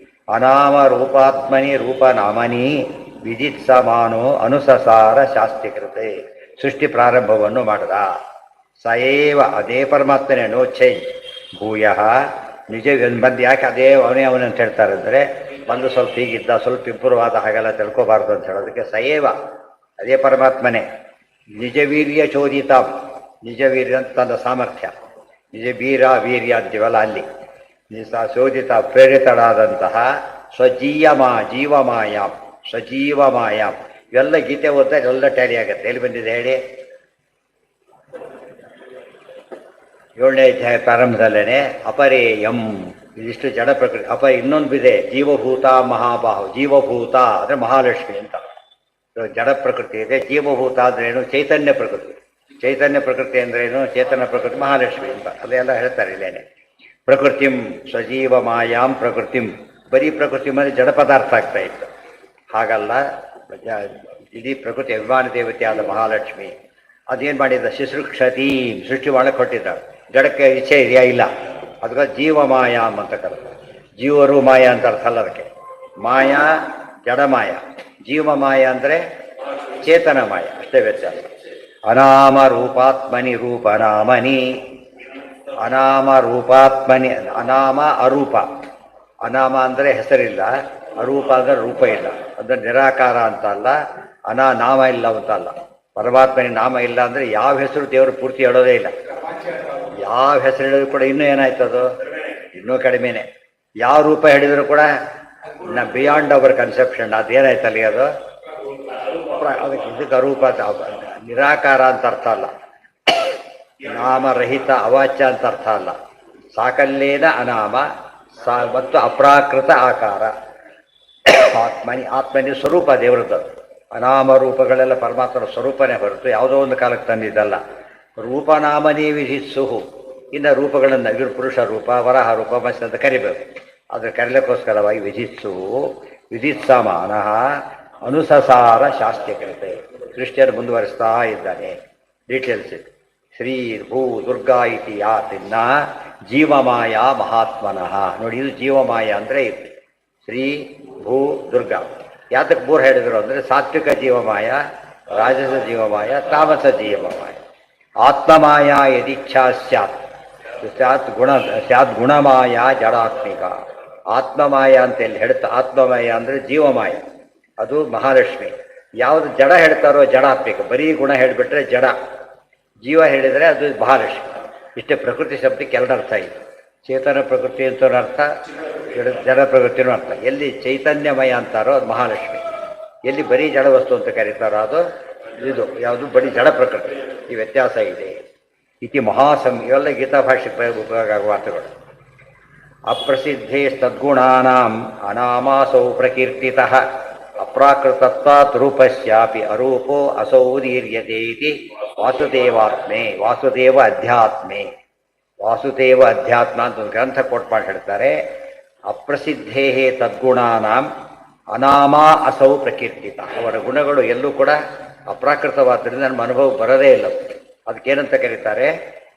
ಅನಾಮ ರೂಪಾತ್ಮನಿ ರೂಪನಾಮನಿ ವಿಜಿತ್ಸಮಾನೋ ಅನುಸಸಾರ ಶಾಸ್ತ್ರೀಕೃತೆ. ಸೃಷ್ಟಿ ಪ್ರಾರಂಭವನ್ನು ಮಾಡಿದ ಸಯೇವ ಅದೇ ಪರಮಾತ್ಮನೇ, ನೋ ಚೇಂಜ್. ಭೂಯ ನಿಜ ಬಂದು ಯಾಕೆ ಅದೇ ಅವನಂತ ಹೇಳ್ತಾರೆ ಅಂದರೆ, ಬಂದು ಸ್ವಲ್ಪ ಹೀಗಿದ್ದ, ಸ್ವಲ್ಪ ಇಂಪ್ರೂವ್ ಆದ, ಹಾಗೆಲ್ಲ ತಿಳ್ಕೋಬಾರ್ದು ಅಂತ ಹೇಳೋದಕ್ಕೆ ಸಯೇವ ಅದೇ ಪರಮಾತ್ಮನೇ. ನಿಜ ವೀರ್ಯ ಚೋದಿತ, ನಿಜ ವೀರ್ಯ ಅಂತ ತನ್ನ ಸಾಮರ್ಥ್ಯ, ನಿಜ ವೀರ್ಯ ಅಂತೀವಲ್ಲ ಅಲ್ಲಿ, ಶೋಧಿತ ಪ್ರೇರಿತಳಾದಂತಹ ಜೀವಮಾಯಾಮ್ ಸ್ವಜೀವಮಾಯಾಮ್. ಇವೆಲ್ಲ ಗೀತೆ ಓದಿದಾಗ ಎಲ್ಲ ಟ್ಯಾಲಿ ಆಗುತ್ತೆ. ಎಲ್ಲಿ ಬಂದಿದೆ ಹೇಳಿ? 7ನೇ ಅಧ್ಯಾಯ ಪ್ರಾರಂಭದಲ್ಲೇ ಅಪರೇಯಂ, ಇದಿಷ್ಟು ಜಡ ಪ್ರಕೃತಿ. ಇನ್ನೊಂದು ಇದೆ ಜೀವಭೂತ ಮಹಾಬಾಹು. ಜೀವಭೂತ ಅಂದರೆ ಮಹಾಲಕ್ಷ್ಮಿ ಅಂತ ಜಡ ಪ್ರಕೃತಿ ಇದೆ. ಜೀವಭೂತ ಅಂದ್ರೇನು? ಚೈತನ್ಯ ಪ್ರಕೃತಿ. ಚೈತನ್ಯ ಪ್ರಕೃತಿ ಅಂದ್ರೇನು? ಚೇತನ ಪ್ರಕೃತಿ ಮಹಾಲಕ್ಷ್ಮಿ ಅಂತ ಅದೆಲ್ಲ ಹೇಳ್ತಾರೆ ಇಲ್ಲೇನೆ. ಪ್ರಕೃತಿಂ ಸ್ವಜೀವ ಮಾಯಾಂ ಪ್ರಕೃತಿಂ, ಬರೀ ಪ್ರಕೃತಿ ಮೇಲೆ ಜಡ ಪದಾರ್ಥ ಆಗ್ತಾ ಇತ್ತು. ಹಾಗಲ್ಲ, ಇಡೀ ಪ್ರಕೃತಿ ಅಭಿಮಾನ ದೇವತೆಯಾದ ಮಹಾಲಕ್ಷ್ಮಿ ಅದೇನು ಮಾಡಿದ? ಶಿಸೃಕ್ಷತೀಂ, ಸೃಷ್ಟಿ ಮಾಡಕ್ಕೆ ಕೊಟ್ಟಿದ್ದ. ಜಡಕ್ಕೆ ಇಚ್ಛೆ ಇದೆಯಾ? ಇಲ್ಲ. ಅದಕ್ಕೆ ಜೀವಮಾಯಾಮ್ ಅಂತ ಕರೀತಾರೆ. ಜೀವರು ಮಾಯ ಅಂತ ಅರ್ಥ ಅಲ್ಲ ಅದಕ್ಕೆ. ಮಾಯಾ ಜಡಮಾಯ, ಜೀವಮಾಯ ಅಂದರೆ ಚೇತನ ಮಾಯ, ಅಷ್ಟೇ ವ್ಯತ್ಯಾಸ. ಅನಾಮ ರೂಪಾತ್ಮನಿ ರೂಪನಾಮನಿ, ಅನಾಮ ರೂಪಾತ್ಮನಿ, ಅನಾಮ ಅರೂಪ. ಅನಾಮ ಅಂದರೆ ಹೆಸರಿಲ್ಲ, ಅರೂಪ ಅಂದರೆ ರೂಪ ಇಲ್ಲ. ಅಂದರೆ ನಿರಾಕಾರ ಅಂತ ಅಲ್ಲ, ನಾಮ ಇಲ್ಲ ಅಂತ ಅಲ್ಲ. ಪರಮಾತ್ಮನಿ ನಾಮ ಇಲ್ಲ ಅಂದರೆ ಯಾವ ಹೆಸರು ದೇವರು ಪೂರ್ತಿ ಹೇಳೋದೇ ಇಲ್ಲ. ಯಾವ ಹೆಸರು ಹೇಳಿದ್ರು ಕೂಡ ಇನ್ನೂ ಏನಾಯ್ತದು? ಇನ್ನೂ ಕಡಿಮೆನೆ. ಯಾವ ರೂಪ ಹೇಳಿದ್ರು ಕೂಡ ಬಿಯಾಂಡ್ ಅವರ್ ಕನ್ಸೆಪ್ಷನ್. ಅದೇನಾಯ್ತಲ್ಲಿ ಅದು? ಅದಕ್ಕೆ ಇದಕ್ಕೆ ಅರೂಪ, ನಿರಾಕಾರ ಅಂತ ಅರ್ಥ ಅಲ್ಲ, ನಾಮರಹಿತ ಅವಾಚ್ಯ ಅಂತ ಅರ್ಥ ಅಲ್ಲ. ಸಾಕಲ್ಲೇನ ಅನಾಮ ಮತ್ತು ಅಪ್ರಾಕೃತ ಆಕಾರ. ಆತ್ಮನಿ ಸ್ವರೂಪ ದೇವರದ್ದು. ಅನಾಮ ರೂಪಗಳೆಲ್ಲ ಪರಮಾತ್ಮನ ಸ್ವರೂಪನೇ ಹೊರತು ಯಾವುದೋ ಒಂದು ಕಾಲಕ್ಕೆ ತಂದಿದ್ದಲ್ಲ. ರೂಪನಾಮನೇ ವಿಧಿಸುಹು. ಇನ್ನು ರೂಪಗಳನ್ನು ಇವರು ಪುರುಷ ರೂಪ, ವರಹ ರೂಪ, ಮತ್ಸ್ಯ ಅಂತ ಕರಿಬೇಕು. ಅದರ ಕರೀಲಿಕ್ಕೋಸ್ಕರವಾಗಿ ವಿಧಿತ್ಸಮಾನ ಅನುಸಸಾರ ಶಾಸ್ತ್ರೀಕೃತೆ. ಸೃಷ್ಟಿಯನ್ನು ಮುಂದುವರಿಸ್ತಾ ಇದ್ದಾನೆ. ಡೀಟೇಲ್ಸ್ ಇದೆ. ಶ್ರೀ ಭೂ ದುರ್ಗಾ ಇತಿ ಯಾತಿನ್ನ ಜೀವಮಾಯ ಮಹಾತ್ಮನಃ. ನೋಡಿ, ಇದು ಜೀವಮಾಯ ಅಂದರೆ ಇದು ಶ್ರೀ ಭೂ ದುರ್ಗಾ. ಯಾತಕ್ಕೆ ಮೂರು ಹೇಳಿದರು ಅಂದರೆ ಸಾತ್ವಿಕ ಜೀವಮಾಯ, ರಾಜಸ ಜೀವಮಾಯ, ತಾಮಸ ಜೀವಮಾಯ. ಆತ್ಮಮಾಯ ಯದಿಚ್ಛಾ ಸ್ಯಾತ್ ಗುಣಮಾಯ ಜಡಾತ್ಮಿಕ. ಆತ್ಮಮಾಯ ಅಂತ ಎಲ್ಲಿ ಹೇಳ್ತಾ, ಆತ್ಮಮಾಯ ಅಂದರೆ ಜೀವಮಾಯ, ಅದು ಮಹಾಲಕ್ಷ್ಮಿ. ಯಾವುದು ಜಡ ಹೇಳ್ತಾರೋ ಜಡಾತ್ಮಿಕ. ಬರೀ ಗುಣ ಹೇಳಿಬಿಟ್ರೆ ಜಡ, ಜೀವ ಹೇಳಿದರೆ ಅದು ಮಹಾಲಕ್ಷ್ಮಿ. ಇಷ್ಟೇ ಪ್ರಕೃತಿ ಶಬ್ದಕ್ಕೆ ಎರಡು ಅರ್ಥ ಇದೆ. ಚೇತನ ಪ್ರಕೃತಿ ಅಂತ ಅರ್ಥ, ಜಡ ಪ್ರಕೃತಿನೂ ಅರ್ಥ. ಎಲ್ಲಿ ಚೈತನ್ಯಮಯ ಅಂತಾರೋ ಅದು ಮಹಾಲಕ್ಷ್ಮಿ, ಎಲ್ಲಿ ಬರೀ ಜಡ ವಸ್ತು ಅಂತ ಕರೀತಾರೋ ಅದು ಇದು ಯಾವುದು? ಬರೀ ಜಡ ಪ್ರಕೃತಿ. ಈ ವ್ಯತ್ಯಾಸ ಇದೆ. ಇತಿ ಇವೆಲ್ಲ ಗೀತಾ ಭಾಷೆಗೆ ಉಪಯೋಗ ಆಗುವ ಮಾತುಗಳು. ಅಪ್ರಸಿದ್ಧೇ ತದ್ಗುಣಾನಾಂ ಅನಾಮಾಸೌ ಪ್ರಕೀರ್ತಿತಃ ಅಪ್ರಾಕೃತತ್ವಾತ್ ರೂಪಸ್ಯಾಪಿ ಅರೂಪೋ ಅಸೌ ದೀರ್ಯತೆ ಇತಿ ವಾಸುದೇವಾತ್ಮೆ. ವಾಸುದೇವ ಅಧ್ಯಾತ್ಮೆ, ವಾಸುದೇವ ಅಧ್ಯಾತ್ಮ ಅಂತ ಒಂದು ಗ್ರಂಥ ಕೋಟ್ ಮಾಡಿ ಹೇಳ್ತಾರೆ. ಅಪ್ರಸಿದ್ಧೇ ತದ್ಗುಣಾನಾಂ ಅನಾಮ ಅಸೌ ಪ್ರಕೀರ್ತಿತ. ಅವರ ಗುಣಗಳು ಎಲ್ಲೂ ಕೂಡ ಅಪ್ರಾಕೃತವಾದ್ದರಿಂದ ನಮ್ಮ ಅನುಭವ ಬರದೇ ಇಲ್ಲ. ಅದಕ್ಕೇನಂತ ಕರೀತಾರೆ?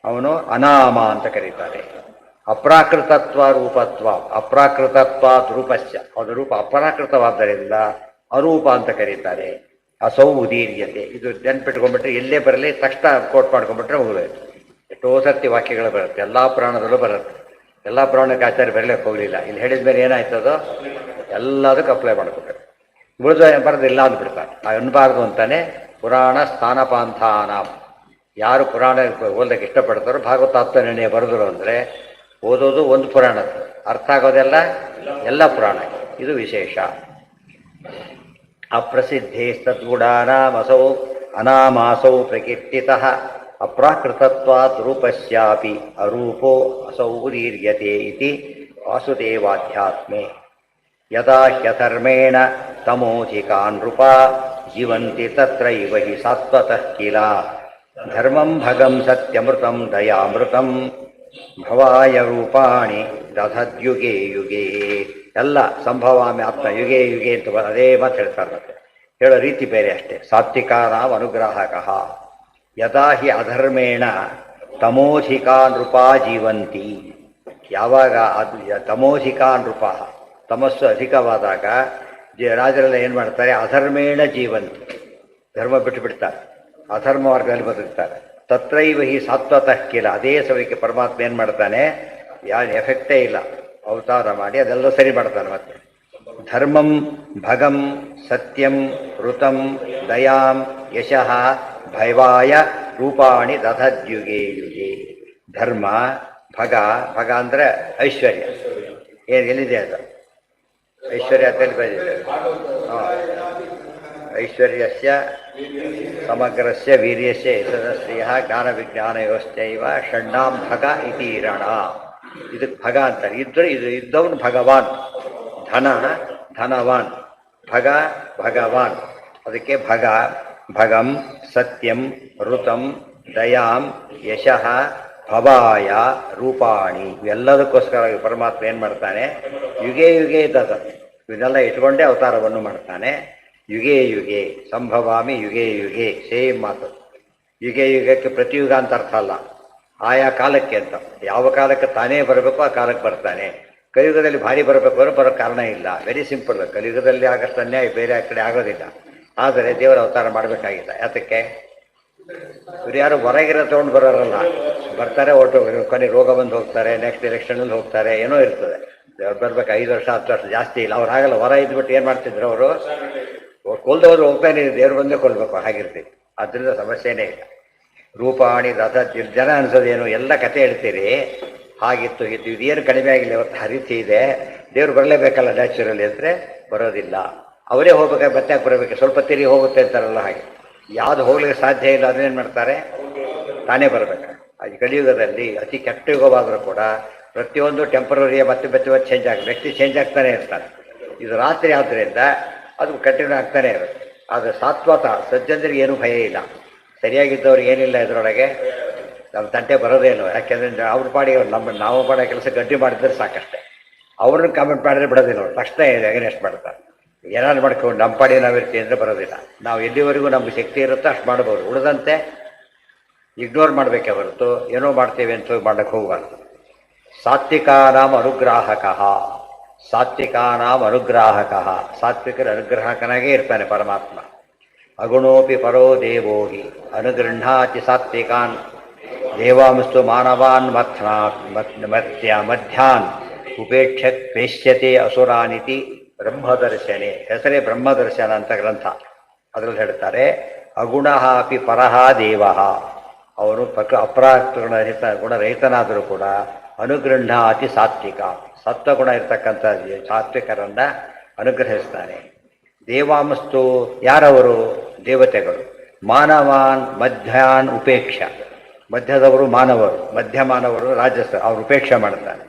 ಅವನು ಅನಾಮ ಅಂತ ಕರೀತಾರೆ. ಅಪ್ರಾಕೃತತ್ವ ರೂಪತ್ವ, ಅಪ್ರಾಕೃತತ್ವ ರೂಪಸ್ಯ, ಅವನ ರೂಪ ಅಪ್ರಾಕೃತವಾದ್ದರಿಂದ ಅರೂಪ ಅಂತ ಕರೀತಾರೆ. ಅಸೌ ಉದೀರ್ಯತೆ. ಇದು ನೆನ್ಪಿಟ್ಕೊಂಡ್ಬಿಟ್ರೆ ಎಲ್ಲೇ ಬರಲಿ ತಕ್ಷಣ ಕೋಟ್ ಮಾಡ್ಕೊಂಡ್ಬಿಟ್ರೆ ಮುಗಿದೋಯ್ತು. ಎಷ್ಟೋ ಸರ್ತಿ ವಾಕ್ಯಗಳು ಬರುತ್ತೆ, ಎಲ್ಲ ಪುರಾಣದಲ್ಲೂ ಬರುತ್ತೆ. ಎಲ್ಲ ಪುರಾಣಕ್ಕೆ ಆಚಾರ್ಯ ಬರಲಿಕ್ಕೆ ಹೋಗಲಿಲ್ಲ. ಇಲ್ಲಿ ಹೇಳಿದ ಮೇಲೆ ಏನಾಯ್ತದೋ ಎಲ್ಲದಕ್ಕೂ ಅಪ್ಲೈ ಮಾಡ್ಕೋಬೇಕು. ಉಳಿದ ಬರೋದಿಲ್ಲ ಅಂದ್ಬಿಡ್ತಾರೆ. ಅನ್ಬಾರ್ದು ಅಂತಾನೆ ಪುರಾಣ ಸ್ಥಾನಪಾಂಥಾನ. ಯಾರು ಪುರಾಣ ಓದಕ್ಕೆ ಇಷ್ಟಪಡ್ತಾರೋ ಭಾಗವತಾತ್ಮ ನಿರ್ಣಯ ಬರೆದರು ಅಂದರೆ ಓದೋದು ಒಂದು ಪುರಾಣ, ಅರ್ಥ ಆಗೋದೆಲ್ಲ ಎಲ್ಲ ಪುರಾಣ. ಇದು ವಿಶೇಷ. ಅಪ್ರಸಿದ್ಧೇ ತದ್ಗುಣಾನಾಮಸೌ ಅನಾಮಾಸೌ ಪ್ರಕೀರ್ತಿತಃ ಅಪ್ರಾಕೃತತ್ವಾತ್ ರೂಪಸ್ಯಾಪಿ ಅರೂಪೋ ಅಸೌ ಉದೀರ್ಯತೆ ಇತಿ ವಾಸುದೇವಾಧ್ಯಾತ್ಮೆ. ಯದಾ ಹ್ಯಧರ್ಮೇಣ ತಮೋಧಿಕಾ ನೃಪ ಜೀವಂತಿ ತತ್ರ ಇವ ಹಿ ಸಾತ್ವತಃ ಕಿಲ ಧರ್ಮಂ ಭಗಂ ಸತ್ಯಮೃತಂ ದಯಾಮೃತಂ ಭವಾಯ ರೂಪಾಣಿ ದಧದ್ಯುಗೇ ಯುಗೇ. ಎಲ್ಲ ಸಂಭವಾಮಿ ಆತ್ಮ ಯುಗೇ ಯುಗೇ ಅಂತ ಅದೇ ಮಾತು ಹೇಳ್ತಾರೆ. ಮತ್ತೆ ಹೇಳೋ ರೀತಿ ಬೇರೆ ಅಷ್ಟೇ. ಸಾತ್ವಿಕಾನಾಂ ಅನುಗ್ರಾಹಕಃ. ಯದಾ ಹಿ ಅಧರ್ಮೇಣ ತಮೋಧಿಕಾ ನೃಪಾ ಜೀವಂತಿ. ಯಾವಾಗ ಅದು ತಮೋಧಿಕಾ ನೃಪ, ತಮಸ್ಸು ಅಧಿಕವಾದಾಗ ರಾಜರೆಲ್ಲ ಏನು ಮಾಡ್ತಾರೆ? ಅಧರ್ಮೇಣ ಜೀವಂತಿ, ಧರ್ಮ ಬಿಟ್ಟು ಬಿಡ್ತಾರೆ, ಅಧರ್ಮ ಮಾರ್ಗದಲ್ಲಿ ಬದುಕ್ತಾರೆ. ತತ್ರೈವ ಹಿ ಸಾತ್ವತಃ ಕಿಲ. ಅದೇ ಸಮಯಕ್ಕೆ ಪರಮಾತ್ಮ ಏನು ಮಾಡ್ತಾನೆ? ಯಾರು ಎಫೆಕ್ಟೇ ಇಲ್ಲ, ಅವತಾರ ಮಾಡಿ ಅದೆಲ್ಲ ಸರಿ ಮಾಡ್ತಾನೆ. ಮತ್ತೆ ಧರ್ಮಂ ಭಗಂ ಸತ್ಯಂ ಋತಂ ದಯಾಂ ಯಶಃ ಭೈವಾಯ ರೂಪಾಣಿ ದಧದ್ಯುಗೆ ಯುಗೆ. ಧರ್ಮ ಭಗ, ಭಗ ಅಂದರೆ ಐಶ್ವರ್ಯ. ಏನು ಎಲ್ಲಿದೆ ಅದು? ಐಶ್ವರ್ಯ ಅಂತ ಬಂದಿದೆ. ಐಶ್ವರ್ಯಸ್ಯ ಸಮಗ್ರಸ್ಯ ವೀರ್ಯಸ್ಯ ಯಶಸ್ಸಿಯ ಜ್ಞಾನ ವಿಜ್ಞಾನಯೋಶ್ಚೈವ ಷಣ್ಣಾಂ ಭಗ ಇತೀರಣ. ಇದಕ್ಕೆ ಭಗ ಅಂತಾರೆ. ಇದ್ದವನು ಭಗವಾನ್, ಧನ ಧನವಾನ್, ಭಗ ಭಗವಾನ್. ಅದಕ್ಕೆ ಭಗ ಭಗಂ ಸತ್ಯಂ ಋತಂ ದಯಾಂ ಯಶಃ ಭವಾಯ ರೂಪಾಣಿ. ಇವೆಲ್ಲದಕ್ಕೋಸ್ಕರ ಪರಮಾತ್ಮ ಏನು ಮಾಡ್ತಾನೆ? ಯುಗೆ ಯುಗೆ ತದ, ಇವನ್ನೆಲ್ಲ ಇಟ್ಕೊಂಡೇ ಅವತಾರವನ್ನು ಮಾಡ್ತಾನೆ. ಯುಗೆ ಯುಗೆ ಸಂಭವಾಮಿ ಯುಗೆ ಯುಗೆ, ಸೇಮ್ ಮಾತು. ಯುಗೆ ಯುಗಕ್ಕೆ ಪ್ರತಿಯುಗ ಅಂತ ಅರ್ಥ ಅಲ್ಲ, ಆಯಾ ಕಾಲಕ್ಕೆ ಅಂತ. ಯಾವ ಕಾಲಕ್ಕೆ ತಾನೇ ಬರಬೇಕು ಆ ಕಾಲಕ್ಕೆ ಬರ್ತಾನೆ. ಕಲಿಯುಗದಲ್ಲಿ ಭಾರಿ ಬರಬೇಕು ಅಂದ್ರೆ ಬರೋ ಕಾರಣ ಇಲ್ಲ. Very simple. ಕಲಿಯುಗದಲ್ಲಿ ಆಗಷ್ಟು ಅನ್ಯಾಯ ಬೇರೆ ಆ ಕಡೆ ಆಗೋದಿಲ್ಲ. ಆದರೆ ದೇವರ ಅವತಾರ ಮಾಡಬೇಕಾಗಿಲ್ಲ. ಯಾತಕ್ಕೆ? ಇವ್ರು ಯಾರು ಹೊರಗಿರೋ ತೊಗೊಂಡು ಬರೋರಲ್ಲ, ಬರ್ತಾರೆ, ಒಟ್ಟು ಕೊನೆ ರೋಗ ಬಂದು ಹೋಗ್ತಾರೆ, ನೆಕ್ಸ್ಟ್ ಎಲೆಕ್ಷನಲ್ಲಿ ಹೋಗ್ತಾರೆ, ಏನೋ ಇರ್ತದೆ. ಅವ್ರು ಬರ್ಬೇಕು 5 ವರ್ಷ 10 ವರ್ಷ, ಜಾಸ್ತಿ ಇಲ್ಲ. ಅವ್ರು ಆಗಲ್ಲ. ಹೊರ ಇದ್ಬಿಟ್ಟು ಏನು ಮಾಡ್ತಿದ್ರು ಅವರು? ಕೊಲ್ದವರು ಹೋಗ್ತಾನೆ, ದೇವ್ರು ಬಂದೇ ಕೊಲ್ಬೇಕು, ಹಾಗಿರ್ತೀವಿ. ಅದರಿಂದ ಸಮಸ್ಯೆನೇ ಇಲ್ಲ. ರೂಪಾಣಿ ರಥ ಜನ ಅನ್ಸೋದೇನು? ಎಲ್ಲ ಕತೆ ಹೇಳ್ತೀರಿ, ಹಾಗಿತ್ತು ಇದು ಇದೇನು ಕಡಿಮೆ ಆಗಿಲ್ಲ, ಇವತ್ತು ಹರಿತಿ ಇದೆ, ದೇವ್ರು ಬರಲೇಬೇಕಲ್ಲ ನ್ಯಾಚುರಲಿ ಅಂದರೆ ಬರೋದಿಲ್ಲ. ಅವರೇ ಹೋಗ್ಬೇಕಾದ್ರೆ ಮತ್ತೆ ಬರಬೇಕು, ಸ್ವಲ್ಪ ತಿರಿ ಹೋಗುತ್ತೆ ಅಂತಾರಲ್ಲ, ಹಾಗೆ ಯಾವುದು ಹೋಗ್ಲಿಕ್ಕೆ ಸಾಧ್ಯ ಇಲ್ಲ ಅದನ್ನೇನು ಮಾಡ್ತಾರೆ? ತಾನೇ ಬರಬೇಕು. ಅದು ಕಲಿಯುಗದಲ್ಲಿ ಅತಿ ಕೆಟ್ಟ ಯುಗವಾದರೂ ಕೂಡ ಪ್ರತಿಯೊಂದು ಟೆಂಪರರಿಯ ಮತ್ತೆ ಚೇಂಜ್ ವ್ಯಕ್ತಿ ಚೇಂಜ್ ಆಗ್ತಾನೆ ಇರ್ತಾರೆ. ಇದು ರಾತ್ರಿ ಆದ್ದರಿಂದ ಅದು ಕಂಟಿನ್ಯೂ ಆಗ್ತಾನೆ ಇರುತ್ತೆ. ಆದರೆ ಸಾತ್ವತ ಸಜ್ಜನರಿಗೆ ಏನೂ ಭಯ ಇಲ್ಲ, ಸರಿಯಾಗಿದ್ದವ್ರಿಗೆ ಏನಿಲ್ಲ ಇದರೊಳಗೆ. ನಮ್ಮ ತಂಟೆ ಬರೋದೇ ಇಲ್ಲ. ಯಾಕೆಂದರೆ ಅವ್ರ ಪಾಡಿಗೆ ನಾವು ಮಾಡೋ ಕೆಲಸ ಗಡ್ಡಿ ಮಾಡಿದ್ರೆ ಸಾಕಷ್ಟೇ. ಅವ್ರನ್ನ ಕಾಮೆಂಟ್ ಮಾಡಿದ್ರೆ ಬಿಡೋದಿಲ್ಲ, ಅವ್ರು ತಕ್ಷಣ ಅಗೇನೆಸ್ಟ್ ಮಾಡ್ತಾರೆ. ಏನಾದ್ರು ಮಾಡ್ಕೊಂಡು ನಮ್ಮ ಪಾಡಿಗೆ ನಾವಿರ್ತೀವಿ ಅಂದರೆ ಬರೋದಿಲ್ಲ. ನಾವು ಎಲ್ಲಿವರೆಗೂ ನಮ್ಗೆ ಶಕ್ತಿ ಇರುತ್ತೋ ಅಷ್ಟು ಮಾಡ್ಬೋದು, ಉಳಿದಂತೆ ಇಗ್ನೋರ್ ಮಾಡಬೇಕೇ ಹೊರತು ಏನೋ ಮಾಡ್ತೇವೆ ಅಂತ ಮಾಡೋಕ್ಕೆ ಹೋಗಬಾರ್ದು. ಸಾತ್ವಿಕಾನಾಂ ಅನುಗ್ರಾಹಕಃ, ಸಾತ್ವಿಕಾನಾಂ ಅನುಗ್ರಾಹಕಃ, ಸಾತ್ವಿಕರ ಅನುಗ್ರಾಹಕನಾಗೇ ಇರ್ತಾನೆ ಪರಮಾತ್ಮ. ಅಗುಣೋಪಿ ಪರೋ ದೇವೋ ಹಿ ಅನುಗೃಹಾತಿ ಸಾತ್ವಿಕಾನ್ ದೇವಾಂಸ್ತು ಮಾನವಾನ್ ಮಧ್ಯಾನ್ ಉಪೇಕ್ಷ ಕ್ಲೇಶ್ಯತೆ ಅಸುರಾನಿತಿ ಬ್ರಹ್ಮದರ್ಶನೆ. ಹೆಸರೇ ಬ್ರಹ್ಮದರ್ಶನ ಅಂತ ಗ್ರಂಥ. ಅದರಲ್ಲಿ ಹೇಳ್ತಾರೆ, ಅಗುಣ ಅಪಿ ಪರಹ ದೇವ, ಅವನು ಅಪ್ರಾಕೃತ ಗುಣರಹಿತನಾದರೂ ಕೂಡ ಅನುಗೃಹಾತಿ ಸಾತ್ವಿಕ, ಸತ್ವಗುಣ ಇರ್ತಕ್ಕಂಥ ಸಾತ್ವಿಕರನ್ನು ಅನುಗ್ರಹಿಸ್ತಾನೆ. ದೇವಾಂಸ್ತು ಯಾರವರು? ದೇವತೆಗಳು. ಮಾನವಾನ್ ಮಧ್ಯಾನ್ ಉಪೇಕ್ಷ, ಮಧ್ಯದವರು ಮಾನವರು, ಮಧ್ಯ ಮಾನವರು ರಾಜಸ, ಅವರು ಉಪೇಕ್ಷೆ ಮಾಡ್ತಾನೆ.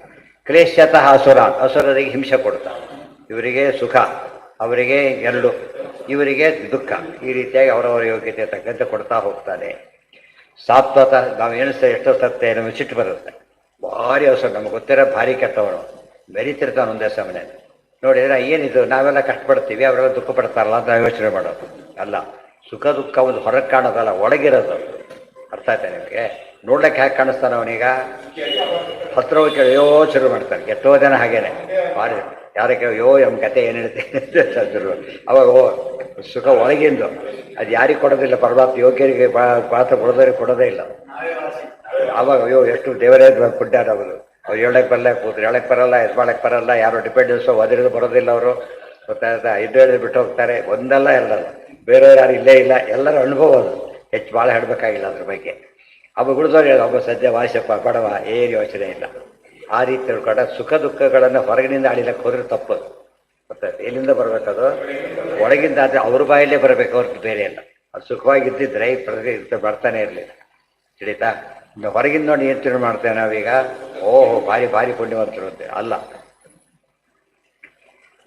ಕ್ಲೇಶ್ಯತಃ ಅಸುರಾನ್, ಅಸುರರಿಗೆ ಹಿಂಸೆ ಕೊಡ್ತಾನೆ. ಇವರಿಗೆ ಸುಖ, ಅವರಿಗೆ ಎರಡು, ಇವರಿಗೆ ದುಃಖ. ಈ ರೀತಿಯಾಗಿ ಅವರವರ ಯೋಗ್ಯತೆ ತಕ್ಕಂತೆ ಕೊಡ್ತಾ ಹೋಗ್ತಾನೆ. ಸಾತ್ವತ ನಾವು ಎಣಿಸ ಎಷ್ಟೋ ಸತ್ತೆ ನಮಗೆ ಸಿಟ್ಟು ಬರುತ್ತೆ. ಭಾರಿ ಅವಸರ, ನಮಗೆ ಗೊತ್ತಿರೋ ಭಾರಿ ಕೆಟ್ಟವನು, ಬೆರೀತಿರ್ತಾನೆ ಒಂದೇ ಸಮನೆ. ನೋಡಿದ್ರೆ ಏನಿದು, ನಾವೆಲ್ಲ ಕಷ್ಟಪಡ್ತೀವಿ, ಅವರೆಲ್ಲ ದುಃಖ ಪಡ್ತಾರಲ್ಲ ಅಂತ ಯೋಚನೆ ಮಾಡೋದು ಅಲ್ಲ. ಸುಖ ದುಃಖ ಒಂದು ಹೊರಗೆ ಕಾಣೋದಲ್ಲ, ಒಳಗಿರೋದು. ಅರ್ಥ ಆಯ್ತಾ ನಿಮಗೆ? ನೋಡ್ಲಿಕ್ಕೆ ಹೇಗೆ ಕಾಣಿಸ್ತಾನೆ ಅವನೀಗ? ಹತ್ರ ಹೋಗಿ ಅಯ್ಯೋ ಶುರು ಮಾಡ್ತಾನೆ. ಎಷ್ಟೋ ಜನ ಹಾಗೇನೆ ಭಾರಿ, ಯಾರಕ್ಕೆ ಅಯ್ಯೋ ನಮ್ಮ ಕತೆ ಏನು ಹೇಳ್ತೇನೆ ಅವಾಗ ಸುಖ ಒಳಗಿಂದು. ಅದು ಯಾರಿಗೆ ಕೊಡೋದಿಲ್ಲ ಪರಮಾತ್ಮ, ಯೋಗ್ಯರಿಗೆ ಪಾತ್ರ ಕೊಡೋದವ್ರಿಗೆ ಕೊಡೋದೇ ಇಲ್ಲ. ಆವಾಗ ಅಯ್ಯೋ ಎಷ್ಟು ದೇವರೇ ಪುಡ್ಡಾರ ಅವರು. ಅವ್ರು ಹೇಳಕ್ಕೆ ಬರಲ್ಲ, ಕೂತ್ರು ಹೇಳಕ್ಕೆ ಬರಲ್ಲ, ಇದು ಮಾಡಕ್ಕೆ ಬರಲ್ಲ, ಯಾರು ಡಿಪೆಂಡೆನ್ಸು ಓದಿರೋದು ಬರೋದಿಲ್ಲ. ಅವರು ಗೊತ್ತಾಯ್ತಾ? ಇದು ಹೇಳಿದ್ರೆ ಬಿಟ್ಟು ಹೋಗ್ತಾರೆ. ಒಂದಲ್ಲ ಎರಡಲ್ಲ, ಬೇರೆಯವ್ರು ಯಾರು ಇಲ್ಲೇ ಇಲ್ಲ. ಎಲ್ಲರ ಅನುಭವ ಅದು, ಹೆಚ್ಚು ಭಾಳ ಹೇಳಬೇಕಾಗಿಲ್ಲ ಅದ್ರ ಬಗ್ಗೆ. ಅವ ಉಳಿದವ್ರು ಹೇಳೋ ಒಬ್ಬ ಸದ್ಯ ವಾಯ್ಸಪ್ಪ ಬಡವ, ಏನು ಯೋಚನೆ ಇಲ್ಲ. ಆ ರೀತಿ ತಿಳ್ಕೊಂಡ ಸುಖ ದುಃಖಗಳನ್ನು ಹೊರಗಿನಿಂದ ಆಡಿಲಕ್ಕೆ ಹೋದ್ರೆ ತಪ್ಪದು. ಗೊತ್ತಾಯ್ತು? ಎಲ್ಲಿಂದ ಬರಬೇಕದು? ಒಳಗಿಂದ. ಆದರೆ ಅವ್ರ ಬಾಯಲ್ಲೇ ಬರಬೇಕು ಹೊರತು ಬೇರೆ ಇಲ್ಲ. ಅದು ಸುಖವಾಗಿದ್ದಿದ್ರೆ ಈ ಬರ್ತಾನೆ ಇರಲಿಲ್ಲ. ತಿಳಿತಾ? ಇನ್ನು ಹೊರಗಿಂದ ನೋಡಿ ಏನು ತಿರುಗಿ ಮಾಡ್ತೇವೆ ನಾವೀಗ? ಓಹೋ ಭಾರಿ ಭಾರಿ ಪುಣ್ಯವಂತರು ಅಂತ ಅಲ್ಲ.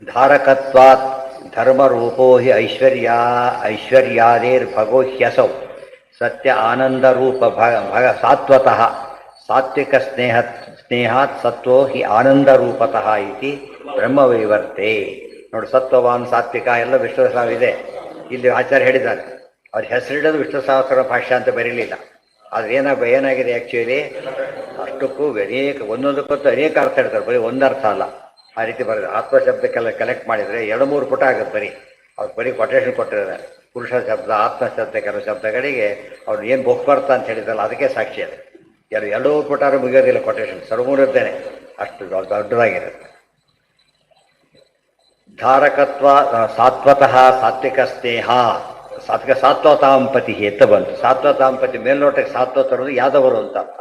ಧಾರಕತ್ವಾತ್ ಧರ್ಮರೂಪೋ ಹಿ ಐಶ್ವರ್ಯಾದೇರ್ಭಗೋ ಹ್ಯಸೌ ಸತ್ಯ ಆನಂದರೂಪ ಭಗ ಸಾತ್ವತಃ ಸಾತ್ವಿಕ ಸ್ನೇಹಾತ್ ಸತ್ವೋ ಹಿ ಆನಂದರೂಪತಃ ಇತಿ ಬ್ರಹ್ಮವೈವರ್ತೆ. ನೋಡಿ, ಸತ್ವವಾನ್ ಸಾತ್ವಿಕ ಎಲ್ಲ ವಿಷ್ಣು ಸಹಸ್ರ ಇದೆ. ಇಲ್ಲಿ ಆಚಾರ್ಯ ಹೇಳಿದ್ದಾರೆ. ಅವ್ರ ಹೆಸರಿಡೋದು ವಿಷ್ಣು ಸಹಸ್ರ ಭಾಷ್ಯ ಅಂತ ಬರೀಲಿಲ್ಲ. ಆದ್ರೆ ಏನಾಗಿದೆ ಆ್ಯಕ್ಚುಲಿ ಅಷ್ಟಕ್ಕೂ ಅನೇಕ ಒಂದೊಂದಕ್ಕಂತೂ ಅನೇಕ ಅರ್ಥ ಹೇಳ್ತಾರೆ, ಬರೀ ಒಂದರ್ಥ ಅಲ್ಲ. ಆ ರೀತಿ ಬರೋದು ಆತ್ಮಶಬ್ದಕ್ಕೆಲ್ಲ ಕಲೆಕ್ಟ್ ಮಾಡಿದರೆ 2-3 ಪುಟ ಆಗುತ್ತೆ ಬರೀ. ಅವ್ರು ಬರೀ ಕೊಟೇಶನ್ ಕೊಟ್ಟಿದ್ದಾರೆ. ಪುರುಷ ಶಬ್ದ ಆತ್ಮಶಬ್ದ ಕೆಲವು ಶಬ್ದಗಳಿಗೆ ಅವ್ರು ಏನು ಬೊಕ್ಕರ್ಥ ಅಂತ ಹೇಳಿದ್ರಲ್ಲ ಅದಕ್ಕೆ ಸಾಕ್ಷಿ ಅದು. 2 ಪುಟಾರು ಮುಗಿಯೋದಿಲ್ಲ ಕೊಟೇಶನ್, ಸರ್ವೂರದ್ದೇನೆ ಅಷ್ಟು ದೊಡ್ಡದಾಗಿರುತ್ತೆ. ಧಾರಕತ್ವ ಸಾತ್ವತಃ ಸಾತ್ವಿಕ ಸ್ನೇಹ, ಸಾತ್ವಿಕ ಸಾತ್ವತಾಂಪತಿ ಅಂತ ಬಂತು. ಸಾತ್ವತಾಂಪತಿ ಮೇಲ್ನೋಟಕ್ಕೆ ಸಾತ್ವ ತರೋದು ಯಾದವರು ಅಂತ ಅರ್ಥ.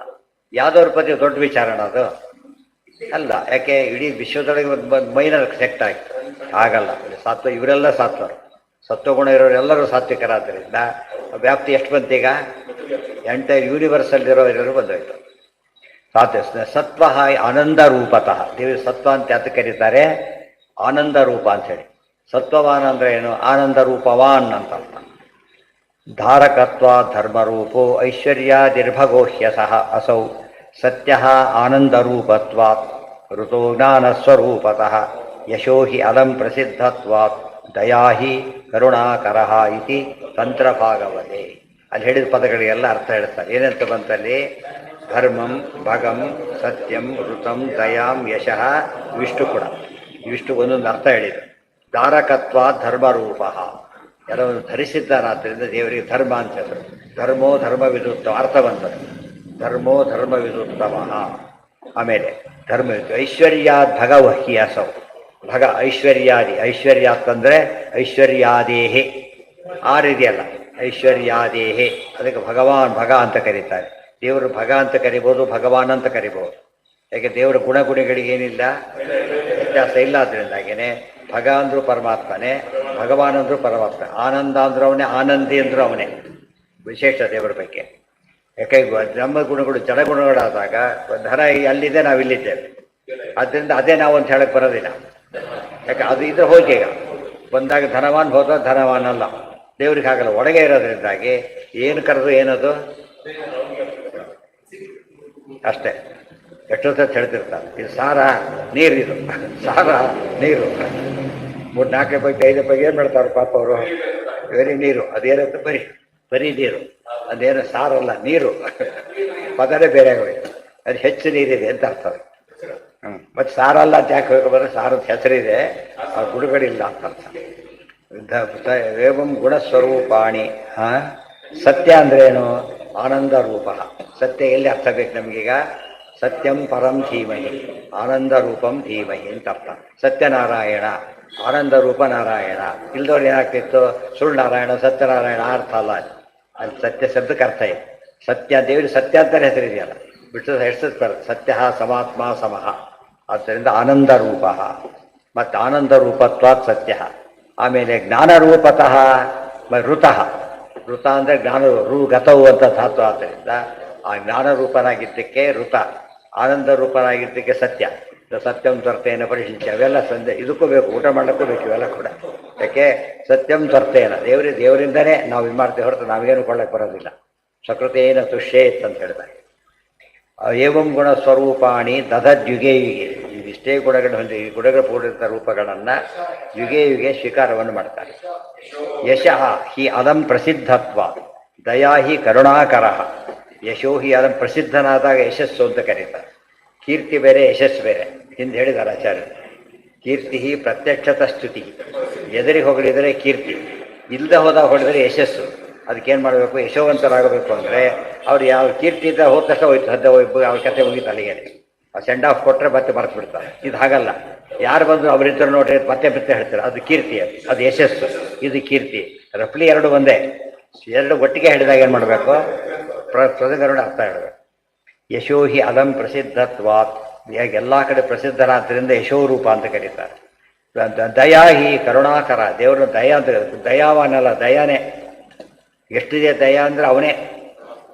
ಯಾದವ್ರ ಪತಿ ದೊಡ್ಡ ವಿಚಾರಣ ಅದು ಅಲ್ಲ. ಯಾಕೆ ಇಡೀ ವಿಶ್ವದೊಳಗೆ ಒಂದು ಮೈನರ್ ಸೆಕ್ಟ್ ಆಯ್ತು, ಆಗಲ್ಲ. ಸಾತ್ವ ಇವರೆಲ್ಲ ಸಾತ್ವರು, ಸತ್ವಗುಣ ಇರೋರೆಲ್ಲರೂ ಸಾತ್ವಿಕರಾದ್ದರಿಂದ ವ್ಯಾಪ್ತಿ ಎಷ್ಟು ಬಂತೀಗ? ಎಂಟೈರ್ ಯೂನಿವರ್ಸಲ್ಲಿರೋ ಎಲ್ಲರೂ ಬಂದೋಯ್ತು. ಸತ್ವ ಆನಂದ ರೂಪತಃ, ದೇವಿ ಸತ್ವ ಅಂತ ಯಾತ ಕರೀತಾರೆ? ಆನಂದ ರೂಪ ಅಂಥೇಳಿ. ಸತ್ವವಾನ್ ಅಂದರೆ ಏನು? ಆನಂದ ರೂಪವಾನ್ ಅಂತ ಅರ್ಥ. ಧಾರಕತ್ವ ಧರ್ಮರೂಪೋ ಐಶ್ವರ್ಯಾದಿರ್ಭಗೋಹ್ಯಸಃ ಅಸೌ ಸತ್ಯ ಆನಂದರೂಪತ್ವಾತ್ ಋತೋ ಜ್ಞಾನಸ್ವರೂಪತಃ ಯಶೋ ಹಿ ಅಲಂ ಪ್ರಸಿದ್ಧತ್ವಾತ್ ದಯಾ ಹಿ ಕರುಣಾಕರಃ ಇತಿ ತಂತ್ರಭಾಗವತೆ. ಅಲ್ಲಿ ಹೇಳಿದ ಪದಗಳಿಗೆಲ್ಲ ಅರ್ಥ ಹೇಳ್ತಾರೆ. ಏನಂತ ಬಂತಲ್ಲಿ? ಧರ್ಮಂ ಭಗಂ ಸತ್ಯಂ ಋತಂ ದಯಾಂ ಯಶಃ ಇವಿಷ್ಟು ಕೂಡ, ಇವಿಷ್ಟು ಒಂದೊಂದು ಅರ್ಥ ಹೇಳಿದರು. ಧಾರಕತ್ವ ಧರ್ಮರೂಪ, ಎಲ್ಲವನ್ನು ಧರಿಸಿದ್ದಾರಾದ್ದರಿಂದ ದೇವರಿಗೆ ಧರ್ಮ ಅಂತ ಹೆಸರು. ಧರ್ಮೋ ಧರ್ಮವಿದುತ್ತಮ ಅರ್ಥ ಬಂತದ್ದು. ಧರ್ಮೋ ಧರ್ಮವಿದುತ್ತಮ. ಆಮೇಲೆ ಧರ್ಮ ಐಶ್ವರ್ಯಾದ್ ಭಗವಹಿ ಅಸೌ, ಭಗ ಐಶ್ವರ್ಯಾದಿ, ಐಶ್ವರ್ಯಾತ್ ಅಂದರೆ ಐಶ್ವರ್ಯಾದೇಹೆ ಆರಿದೆಯಲ್ಲ, ಐಶ್ವರ್ಯಾದೇಹೆ ಅದಕ್ಕೆ ಭಗವಾನ್ ಭಗ ಅಂತ ಕರೀತಾರೆ. ದೇವರು ಭಗ ಅಂತ ಕರಿಬೋದು, ಭಗವಾನ್ ಅಂತ ಕರಿಬೋದು. ಯಾಕೆ ದೇವರ ಗುಣಗಳಿಗೇನಿಲ್ಲ ವ್ಯತ್ಯಾಸ ಇಲ್ಲ. ಅದರಿಂದಾಗೇನೆ ಭಗ ಅಂದರೂ ಪರಮಾತ್ಮನೇ, ಭಗವಾನ್ ಅಂದರೂ ಪರಮಾತ್ಮ. ಆನಂದ ಅಂದರೂ ಅವನೇ, ಆನಂದಿ ಅಂದರೂ ಅವನೇ. ವಿಶೇಷ ದೇವರ ಬಗ್ಗೆ. ಯಾಕೆ ನಮ್ಮ ಗುಣಗಳು ಜಡಗುಣಗಳಾದಾಗ ಧನ ಅಲ್ಲಿದೆ, ನಾವು ಇಲ್ಲಿದ್ದೇವೆ. ಆದ್ದರಿಂದ ಅದೇ ನಾವು ಅಂತ ಹೇಳಕ್ಕೆ ಬರೋದಿಲ್ಲ. ಯಾಕೆ ಅದು ಇದ್ರೆ ಹೋಗಿ ಈಗ ಬಂದಾಗ ಧನವಾನ್ ಹೋದ ಧನವಾನ್ ಅಲ್ಲ. ದೇವ್ರಿಗೆ ಆಗಲ್ಲ, ಒಳಗೆ ಇರೋದ್ರಿಂದಾಗಿ ಏನು ಕರೆದು ಏನದು ಅಷ್ಟೇ. ಎಷ್ಟೊತ್ತು ಹೇಳ್ತಿರ್ತಾರೆ, ಇದು ಸಾರ ನೀರು, ಇದು ಸಾರ ನೀರು. 3-4 ರೂಪಾಯಿ 5 ರೂಪಾಯಿಗೆ ಏನು ಮಾಡ್ತಾರೆ ಪಾಪ ಅವರು? ಬರೀ ನೀರು. ಅದೇನಂತ ಬರೀ ನೀರು, ಅದೇನು ಸಾರಲ್ಲ, ನೀರು. ಪದನೇ ಬೇರೆ ಆಗೋಯ್ತು. ಅದು ಹೆಚ್ಚು ನೀರಿದೆ ಅಂತ ಅರ್ಥ. ಮತ್ತು ಸಾರಲ್ಲ ಅಂತ ಯಾಕೆ ಹೋಗ್ಬಾರ್ದು? ಸಾರದ ಹೆಸರಿದೆ, ಆ ಗುಣಗಳಿಲ್ಲ ಅಂತ ಅರ್ಥ. ಏವಂ ಗುಣಸ್ವರೂಪಾಣಿ. ಸತ್ಯ ಅಂದ್ರೆ ಏನು? ಆನಂದ ರೂಪ. ಸತ್ಯ ಎಲ್ಲಿ ಅರ್ಥ ಬೇಕು ನಮಗೀಗ? ಸತ್ಯಂ ಪರಂ ಧೀಮಹಿ, ಆನಂದ ರೂಪಂ ಧೀಮಹಿ ಅಂತ ಅರ್ಥ. ಸತ್ಯನಾರಾಯಣ, ಆನಂದ ರೂಪ ನಾರಾಯಣ. ಇಲ್ದವ್ರು ಏನಾಗ್ತಿತ್ತು? ಸುಳ್ಳು ನಾರಾಯಣ, ಸತ್ಯನಾರಾಯಣ ಅರ್ಥ ಅಲ್ಲ. ಅಲ್ಲಿ ಸತ್ಯ ಶಬ್ದಕ್ಕೆ ಅರ್ಥ ಇದೆ. ಸತ್ಯ ದೇವರಿಗೆ ಸತ್ಯ ಅಂತಾನೆ ಹೆಸರಿದೆಯಲ್ಲ, ಬಿಟ್ಟು ಹೆಸರು ಬರುತ್ತೆ. ಸತ್ಯ ಸಮಾತ್ಮ ಸಮಃ. ಆದ್ದರಿಂದ ಆನಂದ ರೂಪ ಮತ್ತು ಆನಂದ ರೂಪತ್ವಾತ್ ಸತ್ಯ. ಆಮೇಲೆ ಜ್ಞಾನರೂಪತಃ ಋತಃ. ಋತ ಅಂದರೆ ಜ್ಞಾನ, ಗತವು ಅಂತ ಧಾತು. ಆದ್ದರಿಂದ ಆ ಜ್ಞಾನರೂಪನಾಗಿದ್ದಕ್ಕೆ ಋತ, ಆನಂದ ರೂಪನಾಗಿದ್ದಕ್ಕೆ ಸತ್ಯ. ಸತ್ಯಂ ತ್ವರ್ತೇನ ಪರಿಶೀಲಿಸಿ ಅವೆಲ್ಲ ಸಂದೆ ಇದಕ್ಕೂ ಬೇಕು, ಊಟ ಮಾಡಕ್ಕೂ ಬೇಕು ಇವೆಲ್ಲ ಕೂಡ. ಯಾಕೆ? ಸತ್ಯಂ ತ್ವರ್ತೇನ, ದೇವರಿಂದನೇ ನಾವು ಇದು ಮಾಡ್ತೇವೆ ಹೊರತು ನಾವೇನು ಕೊಳ್ಳಕ್ಕೆ ಬರೋದಿಲ್ಲ. ಸಕೃತೇನ ತುಷ್ಯೇತ್ ಅಂತ ಹೇಳ್ತಾರೆ. ಏವಂ ಗುಣ ಸ್ವರೂಪಾಣಿ ದಧದ್ಯುಗೇ ಯುಗೆ. ಇಷ್ಟೇ ಗುಣಗಳು ಹೊಂದಿ, ಈ ಗುಣಗಳ ಪೂರ್ಣಿತ ರೂಪಗಳನ್ನು ಯುಗೇ ಯುಗೆ ಸ್ವೀಕಾರವನ್ನು ಮಾಡ್ತಾರೆ. ಯಶಃ ಹಿ ಅದಂ ಪ್ರಸಿದ್ಧತ್ವ ದಯಾ ಹಿ ಕರುಣಾಕರ. ಯಶೋ ಹಿ ಅದಂ ಪ್ರಸಿದ್ಧನಾದಾಗ ಯಶಸ್ಸು ಅಂತ ಕರೀತಾರೆ. ಕೀರ್ತಿ ಬೇರೆ, ಯಶಸ್ಸು ಬೇರೆ. ಹಿಂದೆ ಹೇಳಿದ್ದಾರೆ ಆಚಾರ್ಯರು. ಕೀರ್ತಿ ಪ್ರತ್ಯಕ್ಷತ ಸ್ತುತಿ. ಎದುರಿಗೆ ಹೊಗಳಿದರೆ ಕೀರ್ತಿ, ಇಲ್ಲದೆ ಹೋದಾಗ ಹೊಡೆದರೆ ಯಶಸ್ಸು. ಅದಕ್ಕೇನು ಮಾಡಬೇಕು? ಯಶೋವಂತರಾಗಬೇಕು ಅಂದರೆ ಅವ್ರು ಯಾವ ಕೀರ್ತಿ ಇದ್ದ ಹೋದ ತಕ್ಷಣ ಹೋಯ್ತು, ಸದ್ಯ ಅವ್ರ ಕಥೆ ಮುಗಿತು ಅಲ್ಲಿಗೆ. ಆ ಸೆಂಡ್ ಆಫ್ ಕೊಟ್ಟರೆ ಮತ್ತೆ ಮರೆತು ಬಿಡ್ತಾರೆ. ಇದು ಹಾಗಲ್ಲ. ಯಾರು ಬಂದು ಅವರಿದ್ದರು ನೋಡ್ರಿ ಮತ್ತೆ ಹೇಳ್ತಾರೆ, ಅದು ಕೀರ್ತಿ, ಅದು ಯಶಸ್ಸು, ಇದು ಕೀರ್ತಿ. ರಫ್ಲಿ ಎರಡು ಒಂದೇ. ಎರಡು ಒಟ್ಟಿಗೆ ಹೇಳಿದಾಗ ಏನು ಮಾಡಬೇಕು? ಪ್ರಸಂಗರೂಢ ಅರ್ಥ ಹೇಳಬೇಕು. ಯಶೋ ಹಿ ಅಲಂ ಪ್ರಸಿದ್ಧತ್ವಾತ್. ಎಲ್ಲ ಕಡೆ ಪ್ರಸಿದ್ಧರಾದ್ದರಿಂದ ಯಶೋರೂಪ ಅಂತ ಕರೀತಾರೆ. ದಯಾ ಹಿ ಕರುಣಾಕರ. ದೇವರ ದಯಾ ಅಂತ, ದಯಾವಾನಲ್ಲ, ದಯಾನೇ. ಎಷ್ಟಿದೆ ದಯಾ ಅಂದರೆ ಅವನೇ,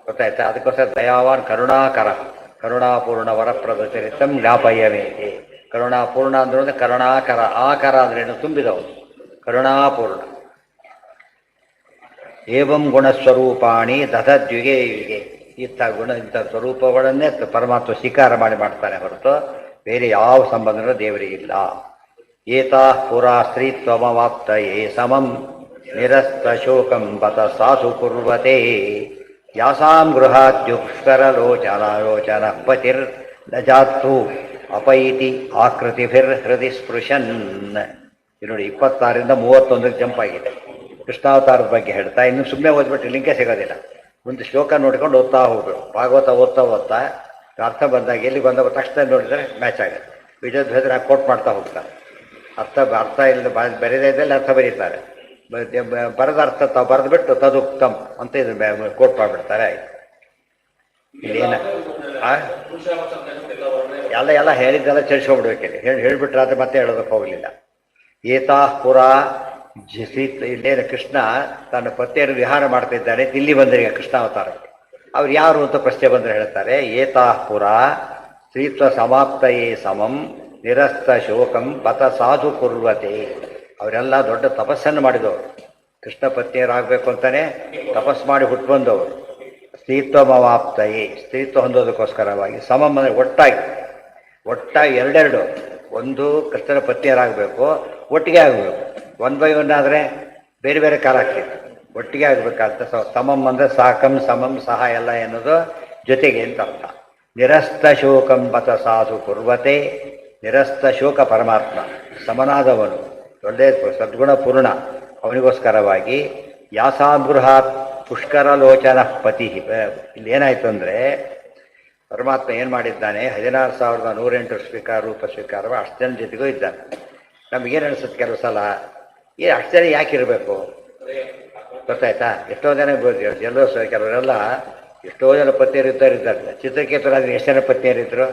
ಗೊತ್ತಾಯ್ತಾ? ಅದಕ್ಕೋಸ್ಕರ ದಯಾವಾನ್ ಕರುಣಾಕರ. ಕರುಣಾಪೂರ್ಣ ವರಪ್ರದ ಚರಿತಂ ಜ್ಞಾಪಯ್ಯವೇತಿ. ಕರುಣಾಪೂರ್ಣ ಅಂದ್ರೆ ಕರುಣಾಕರ. ಆಕರ ಅಂದ್ರೇನು? ತುಂಬಿದವನು, ಕರುಣಾಪೂರ್ಣ. ಏವಂ ಗುಣಸ್ವರೂಪಾಣಿ ದಧದ್ಯುಗೆ ಯುಗೆ. ಇಂಥ ಸ್ವರೂಪಗಳನ್ನೇ ಪರಮಾತ್ಮ ಸ್ವೀಕಾರ ಮಾಡ್ತಾನೆ ಹೊರತು ಬೇರೆ ಯಾವ ಸಂಬಂಧನೂ ದೇವರಿಗಿಲ್ಲ. ಏತಾ ಪುರಾ ಸ್ತ್ರೀತ್ವಮವಾಪ್ತಯೇ ಸಮಂ ನಿರಸ್ತ ಶೋಕಂ ಬತ ಸಾಸು ಕುರ್ವತೆ. ಯಾಸಾಂ ಗೃಹಾತ್ಯುಷ್ಕರಲೋಚನಾಲೋಚನ ಪತಿರ್ ನ ಜಾತ್ತು ಅಪೈತಿ ಆಕೃತಿಭಿರ್ ಹೃದಯ ಸ್ಪೃಶನ್. ಇದು ನೋಡಿ 26ರಿಂದ 31ಕ್ಕೆ ಜಂಪ್ ಆಗಿದೆ. ಕೃಷ್ಣಾವತಾರದ ಬಗ್ಗೆ ಹೇಳ್ತಾ ಇನ್ನು ಸುಮ್ಮನೆ ಓದ್ಬಿಟ್ಟು ಲಿಂಕೆ ಸಿಗೋದಿಲ್ಲ. ಒಂದು ಶ್ಲೋಕ ನೋಡ್ಕೊಂಡು ಓದ್ತಾ ಹೋಗ್ಬೇಕು. ಭಾಗವತ ಓದ್ತಾ ಓದ್ತಾ ಅರ್ಥ ಬಂದಾಗ ಎಲ್ಲಿ ಬಂದಾಗ ತಕ್ಷಣ ನೋಡಿದರೆ ಮ್ಯಾಚ್ ಆಗುತ್ತೆ. ವಿಜಯಧ್ವಜರ ಕೋಟ್ ಮಾಡ್ತಾ ಹೋಗ್ತಾರೆ. ಅರ್ಥ ಇಲ್ಲ ಬರೆದೇ ಇದ್ದಲ್ಲಿ ಅರ್ಥ ಬರೀತಾರೆ. ಬರದ ಅರ್ಥ ತಾವು ಬರೆದು ಬಿಟ್ಟು ತದುಕ್ತಮ್ ಅಂತ ಇದು ಕೋಟ್ ಮಾಡಿಬಿಡ್ತಾರೆ. ಇಲ್ಲೇನ ಎಲ್ಲ ಹೇಳಿದ್ದೆಲ್ಲ ಚಲಿಸ್ಕೊಂಡ್ಬಿಡ್ಬೇಕಿದೆ. ಹೇಳಿಬಿಟ್ರೆ ಆದರೆ ಮತ್ತೆ ಹೇಳೋದಕ್ಕೆ ಹೋಗಲಿಲ್ಲ. ಏತಾ ಪುರ ಇಲ್ಲೇನು ಕೃಷ್ಣ ತನ್ನ ಪತ್ನಿಯನ್ನು ವಿಹಾರ ಮಾಡ್ತಿದ್ದಾನೆ. ಇಲ್ಲಿ ಬಂದರೆ ಈಗ ಕೃಷ್ಣಾವತಾರಕ್ಕೆ ಅವ್ರು ಯಾರು ಅಂತ ಪ್ರಶ್ನೆ ಬಂದರೆ ಹೇಳ್ತಾರೆ, ಏತಾ ಪುರ ಸ್ತ್ರೀತ್ವ ಸಮಾಪ್ತಯೇ ಸಮಂ ನಿರಸ್ತ ಶೋಕಂ ಪಥ ಸಾಧು ಕುರ್ವತೆ. ಅವರೆಲ್ಲ ದೊಡ್ಡ ತಪಸ್ಸನ್ನು ಮಾಡಿದವರು. ಕೃಷ್ಣ ಪತ್ನಿಯರಾಗಬೇಕು ಅಂತಾನೆ ತಪಸ್ಸು ಮಾಡಿ ಹುಟ್ಟು ಬಂದವರು. ಸ್ತ್ರೀತ್ವಮಾಪ್ತಯೇ ಸ್ತ್ರೀತ್ವ ಹೊಂದೋದಕ್ಕೋಸ್ಕರವಾಗಿ ಸಮಂ ಅಂದರೆ ಒಟ್ಟಾಗಿ ಎರಡೆರಡು. ಒಂದು ಕೃಷ್ಣನ ಪತ್ನಿಯರಾಗಬೇಕು, ಒಟ್ಟಿಗೆ ಆಗಬೇಕು. 1 by 1 ಆದರೆ ಬೇರೆ ಬೇರೆ ಕಾಲ ಆಗ್ತಿತ್ತು. ಒಟ್ಟಿಗೆ ಆಗಬೇಕಂತ ಸಮಂ ಅಂದರೆ ಸಾಕಂ ಸಮಂ ಸಹ ಎಲ್ಲ ಎನ್ನುವುದು ಜೊತೆಗೆ ಅಂತ ಅರ್ಥ. ನಿರಸ್ತ ಶೋಕಂ ಪಥ ಸಾಧು ಕುರ್ವತೆ. ನಿರಸ್ತ ಶೋಕ ಪರಮಾತ್ಮ ಸಮನಾದವನು, ಒಳ್ಳೆಯ ಸದ್ಗುಣ ಪೂರ್ಣ. ಅವನಿಗೋಸ್ಕರವಾಗಿ ಯಾಸಾಗೃಹಾತ್ ಪುಷ್ಕರ ಲೋಚನ ಪತಿ. ಇಲ್ಲಿ ಏನಾಯಿತು ಅಂದರೆ ಪರಮಾತ್ಮ ಏನು ಮಾಡಿದ್ದಾನೆ, 16,108 ರೂಪ ಸ್ವೀಕಾರ ಅಷ್ಟು ಜನ ಜೊತೆಗೂ ಇದ್ದಾನೆ. ನಮಗೇನು ಅನಿಸುತ್ತೆ ಕೆಲವು ಸಲ, ಅಷ್ಟು ಜನ ಯಾಕೆ ಇರಬೇಕು ಗೊತ್ತಾಯ್ತಾ? ಎಷ್ಟೋ ಜನ ಎಲ್ಲೋ ಕೆಲವರೆಲ್ಲ ಎಷ್ಟೋ ಜನ ಪತ್ನಿಯರಿದ್ದಾರೆ. ಚಿತ್ರಕೇತರಾದ್ರೆ ಎಷ್ಟು ಜನ ಪತ್ನಿಯರಿದ್ದರು?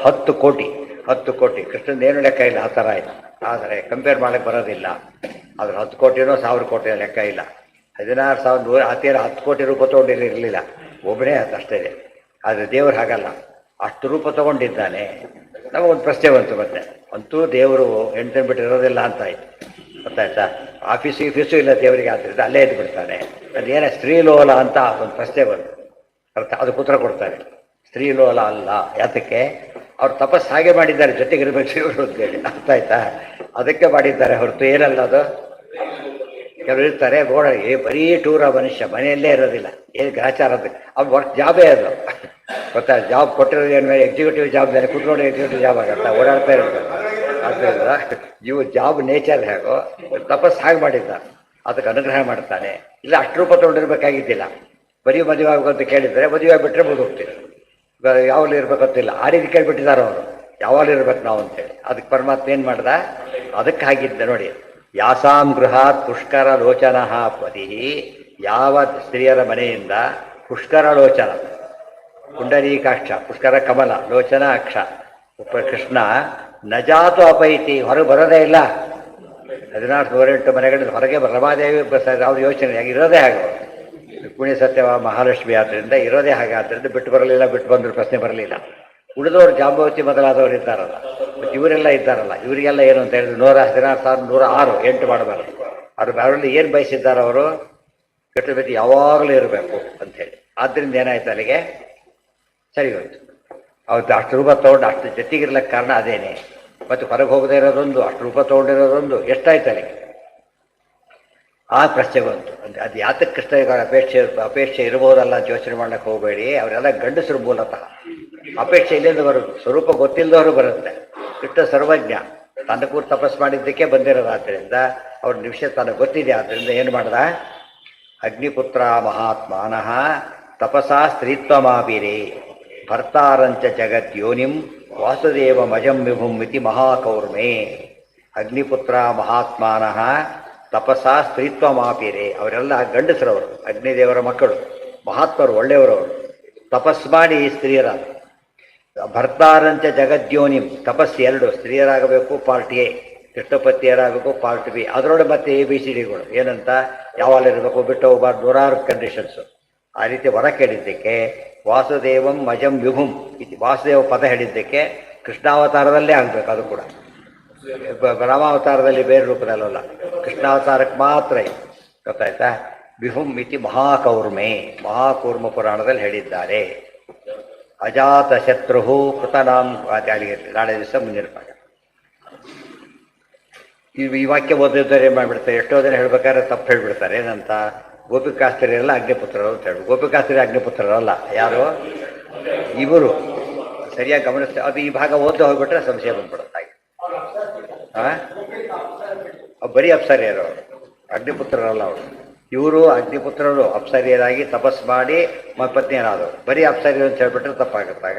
10 ಕೋಟಿ. ಕೃಷ್ಣನ ಏನು ಲೆಕ್ಕ ಇಲ್ಲ, ಆ ಥರ ಇಲ್ಲ. ಆದರೆ ಕಂಪೇರ್ ಮಾಡೋಕ್ಕೆ ಬರೋದಿಲ್ಲ. ಆದ್ರೆ 10 ಕೋಟಿನೋ 1000 ಕೋಟಿನೋ ಲೆಕ್ಕ ಇಲ್ಲ. 16,100 ಆತೀರ 10 ಕೋಟಿ ರೂಪ ತೊಗೊಂಡಿರಲಿಲ್ಲ, ಒಬ್ಬನೇ ಅಷ್ಟೇ. ಆದರೆ ದೇವರು ಹಾಗಲ್ಲ, ಅಷ್ಟು ರೂಪ ತಗೊಂಡಿದ್ದಾನೆ. ನಮಗೊಂದು ಪ್ರಶ್ನೆ ಬಂತು ಮತ್ತೆ, ಅಂತೂ ದೇವರು ಹೆಣ್ತನ್ ಬಿಟ್ಟು ಇರೋದಿಲ್ಲ ಅಂತ ಆಯ್ತು. ಗೊತ್ತಾಯ್ತಾ? ಆಫೀಸು ಇಲ್ಲ ದೇವರಿಗೆ, ಆದ್ದರಿಂದ ಅಲ್ಲೇ ಎದ್ದು ಬಿಡ್ತಾನೆ. ಅದೇನ ಸ್ತ್ರೀಲೋಲ ಅಂತ ಒಂದು ಪ್ರಶ್ನೆ ಬಂತು. ಅದು ಉತ್ತರ ಕೊಡ್ತಾರೆ, ಸ್ತ್ರೀಲೋಲ ಅಲ್ಲ. ಯಾತಕ್ಕೆ? ಅವ್ರು ತಪಸ್ಸು ಹಾಗೆ ಮಾಡಿದ್ದಾರೆ, ಜೊತೆಗಿರ್ಬೇಕು ಇವರು ಅಂತೇಳಿ. ಅರ್ಥ ಆಯ್ತಾ? ಅದಕ್ಕೆ ಮಾಡಿದ್ದಾರೆ ಹೊರತು ಏನಲ್ಲ ಅದು. ಕೆಲವರು ಇರ್ತಾರೆ ಗೋಡಗೆ ಬರೀ ಟೂರ ಮನುಷ್ಯ, ಮನೆಯಲ್ಲೇ ಇರೋದಿಲ್ಲ. ಏನು ಗ್ರಹಚಾರ ಅದು, ಅವ್ರು ವರ್ಕ್ ಜಾಬೇ ಅದು. ಗೊತ್ತಾ? ಜಾಬ್ ಕೊಟ್ಟಿರೋದು ಏನು ಮೇಲೆ ಎಕ್ಸಿಕ್ಯೂಟಿವ್ ಜಾಬ್ ಮೇಲೆ ಕುತ್ಕೊಂಡು ಎಕ್ಸಿಕ್ಯೂಟಿವ್ ಜಾಬ್ ಆಗುತ್ತಾ, ಓಡಾಡ್ತಾ ಇರ್ತಾರೆ. ಆದ್ದರಿಂದ ಇವು ಜಾಬ್ ನೇಚರ್ ಹೇಗೋ ತಪಸ್ಸು ಹಾಗೆ ಮಾಡಿದ್ದಾರೆ, ಅದಕ್ಕೆ ಅನುಗ್ರಹ ಮಾಡ್ತಾನೆ. ಇಲ್ಲ ಅಷ್ಟು ರೂಪ ತೊಗೊಂಡಿರ್ಬೇಕಾಗಿದ್ದಿಲ್ಲ. ಬರೀ ಮದುವೆ ಆಗೋಂತ ಕೇಳಿದರೆ ಮದುವೆ ಆಗಿಬಿಟ್ರೆ ಹೋಗ್ತೀವಿ. ಯಾವಾಗಲೂ ಇರ್ಬೇಕಂತಿಲ್ಲ, ಆ ರೀತಿ ಕೇಳ್ಬಿಟ್ಟಿದ್ದಾರೆ ಅವರು, ಯಾವಾಗಲೂ ಇರ್ಬೇಕು ನಾವು ಅಂತೇಳಿ. ಅದಕ್ಕೆ ಪರಮಾತ್ಮ ಏನು ಮಾಡ್ದ, ಅದಕ್ಕೆ ಹಾಗಿದ್ದ ನೋಡಿ. ಯಾಸಾಂ ಗೃಹಾತ್ ಪುಷ್ಕರ ಲೋಚನ ಪತಿ. ಯಾವ ಸ್ತ್ರೀಯರ ಮನೆಯಿಂದ ಪುಷ್ಕರ ಲೋಚನ, ಪುಂಡರೀಕಾಕ್ಷ, ಪುಷ್ಕರ ಕಮಲ, ಲೋಚನ ಅಕ್ಷ ಕೃಷ್ಣ ನಜಾತು ಅಪೈತಿ, ಹೊರಗೆ ಬರೋದೇ ಇಲ್ಲ. 16,108 ಮನೆಗಳಿಂದ ಹೊರಗೆ ರಮಾದೇವಿ ಅವ್ರ ಯೋಚನೆ ಆಗಿ ಇರೋದೇ ಹಾಗೆ. ಪುಣ್ಯ ಸತ್ಯವ ಮಹಾಲಕ್ಷ್ಮಿ ಆದ್ದರಿಂದ ಇರೋದೇ ಹಾಗೆ. ಆದ್ದರಿಂದ ಬಿಟ್ಟು ಬರಲಿಲ್ಲ, ಬಿಟ್ಟು ಬಂದರೂ ಪ್ರಶ್ನೆ ಬರಲಿಲ್ಲ. ಉಳಿದವರು ಜಾಂಬವತಿ ಮೊದಲಾದವರು ಇದ್ದಾರಲ್ಲ, ಮತ್ತು ಇವರೆಲ್ಲ ಇದ್ದಾರಲ್ಲ, ಇವರಿಗೆಲ್ಲ ಏನು ಅಂತ ಹೇಳಿದ್ರು 116,106 8 ಮಾಡಬಾರದು. ಅವರಲ್ಲಿ ಏನು ಬಯಸಿದ್ದಾರೆ ಅವರು? ಕೆಟ್ಟ ವ್ಯಕ್ತಿ ಯಾವಾಗಲೂ ಇರಬೇಕು ಅಂಥೇಳಿ. ಆದ್ದರಿಂದ ಏನಾಯ್ತು ಅಲ್ಲಿಗೆ ಸರಿ ಹೋಯ್ತು. ಅವತ್ತು ಅಷ್ಟು ರೂಪ ತೊಗೊಂಡು ಅಷ್ಟು ಜೊತೆಗಿರ್ಲಿಕ್ಕೆ ಕಾರಣ ಅದೇನೆ. ಮತ್ತು ಹೊರಗೆ ಹೋಗದೇ ಇರೋದೊಂದು, ಅಷ್ಟು ರೂಪ ತೊಗೊಂಡಿರೋದೊಂದು, ಎಷ್ಟಾಯ್ತು ಅಲ್ಲಿಗೆ? ಆ ಪ್ರಶ್ನೆ ಬಂತು. ಅದು ಯಾತಕ್ಕೆ ಕೃಷ್ಣ ಅಪೇಕ್ಷೆ ಇರ್ಬೋದಲ್ಲ ಅಂತ ಯೋಚನೆ ಮಾಡಕ್ಕೆ ಹೋಗಬೇಡಿ. ಅವರೆಲ್ಲ ಗಂಡಸರು ಮೂಲತಃ. ಅಪೇಕ್ಷೆ ಇಲ್ಲಿಂದ ಬರೋದು, ಸ್ವರೂಪ ಗೊತ್ತಿಲ್ಲದವರು ಬರುತ್ತೆ. ಕೃಷ್ಣ ಸರ್ವಜ್ಞ, ತನ್ನ ಕೂಡ ತಪಸ್ಸು ಮಾಡಿದ್ದಕ್ಕೆ ಬಂದಿರೋದು. ಆದ್ದರಿಂದ ಅವ್ರ ನಿಮಿಷ ತನಗೆ ಗೊತ್ತಿದೆ. ಆದ್ದರಿಂದ ಏನು ಮಾಡ್ದ, ಅಗ್ನಿಪುತ್ರ ಮಹಾತ್ಮಾನಃ ತಪಸಾ ಸ್ತ್ರೀತ್ವಮಾಪಿರೇ ಭರ್ತಾರಂಚ ಜಗದ್ಯೋನಿಂ ವಾಸುದೇವ ಮಜಂ ವಿಭುಂ ಇತಿ ಮಹಾಕೌರ್ಮೆ. ಅಗ್ನಿಪುತ್ರ ಮಹಾತ್ಮಾನಃ ತಪಸಾ ಸ್ತ್ರೀತ್ವಮಾಪಿರೇ. ಅವರೆಲ್ಲ ಗಂಡಸರವರು, ಅಗ್ನಿದೇವರ ಮಕ್ಕಳು, ಮಹಾತ್ಮರು, ಒಳ್ಳೆಯವರವರು. ತಪಸ್ಸು ಮಾಡಿ ಸ್ತ್ರೀಯರಾದ. ಭರ್ತಾರಂಚ ಜಗದ್ಯೋನಿಂ, ತಪಸ್ಸು 2, ಸ್ತ್ರೀಯರಾಗಬೇಕು ಪಾರ್ಟ್ ಎ, ಕೃಷ್ಣಪತಿಯರಾಗಬೇಕು ಪಾರ್ಟ್ ಬಿ. ಅದರೊಳಗೆ ಮತ್ತೆ ABCDಗಳು ಏನಂತ, ಯಾವಾಗಲಿರಬೇಕು, ಬಿಟ್ಟು ಹೋಗಬಾರ್ದು, 106 ಕಂಡೀಷನ್ಸು. ಆ ರೀತಿ ಹೊರ ಕೇಳಿದ್ದಕ್ಕೆ ವಾಸುದೇವಂ ಮಜಂ ವಿಭುಂ ಇತಿ, ವಾಸುದೇವ ಪದ ಹೇಳಿದ್ದಕ್ಕೆ ಕೃಷ್ಣಾವತಾರದಲ್ಲೇ ಆಗಬೇಕು. ಅದು ಕೂಡ ರಾಮಾವತಾರದಲ್ಲಿ ಬೇರೆ ರೂಪದಲ್ಲಲ್ಲ, ಕೃಷ್ಣಾವತಾರಕ್ಕೆ ಮಾತ್ರ. ಗೊತ್ತಾಯ್ತಾ? ವಿಭುಂ ಇತಿ ಮಹಾಕೌರ್ಮೆ, ಮಹಾಕೂರ್ಮ ಪುರಾಣದಲ್ಲಿ ಹೇಳಿದ್ದಾರೆ. ಅಜಾತ ಶತ್ರು ಕೃತನಾಂ ಅಲ್ಲಿಗೆ ನಾಳೆ ದಿವಸ ಮುಂದಿನ ಪಾಠ. ಈ ವಾಕ್ಯ ಓದಿದ್ದಾರೆ ಏನು ಮಾಡಿಬಿಡ್ತಾರೆ, ಎಷ್ಟೋ ಜನ ಹೇಳ್ಬೇಕಾದ್ರೆ ತಪ್ಪು ಹೇಳಿಬಿಡ್ತಾರೆ. ಏನಂತ, ಗೋಪಿಕಾಸ್ತ್ರೀಯರೆಲ್ಲ ಅಗ್ನಿಪುತ್ರರು ಅಂತ ಹೇಳಿ. ಗೋಪಿಕಾಸ್ತ್ರೀ ಅಗ್ನಿಪುತ್ರರಲ್ಲ, ಯಾರು ಇವರು. ಸರಿಯಾಗಿ ಗಮನಿಸ್ತಾರೆ. ಅದು ಈ ಭಾಗ ಓದ್ತಾ ಹೋಗ್ಬಿಟ್ರೆ ಸಂಶಯ ಬಂದ್ಬಿಡುತ್ತೆ. ಬರೀ ಅಪ್ಸರಿಯರು ಅವರು, ಅಗ್ನಿಪುತ್ರರಲ್ಲ ಅವರು. ಇವರು ಅಗ್ನಿಪುತ್ರರು ಅಪ್ಸರಿಯರಾಗಿ ತಪಸ್ ಮಾಡಿ ಪತ್ನಿಯರಾದರು. ಬರೀ ಅಪ್ಸರಿಯರು ಅಂತ ಹೇಳ್ಬಿಟ್ರೆ ತಪ್ಪಾಗುತ್ತಾಗ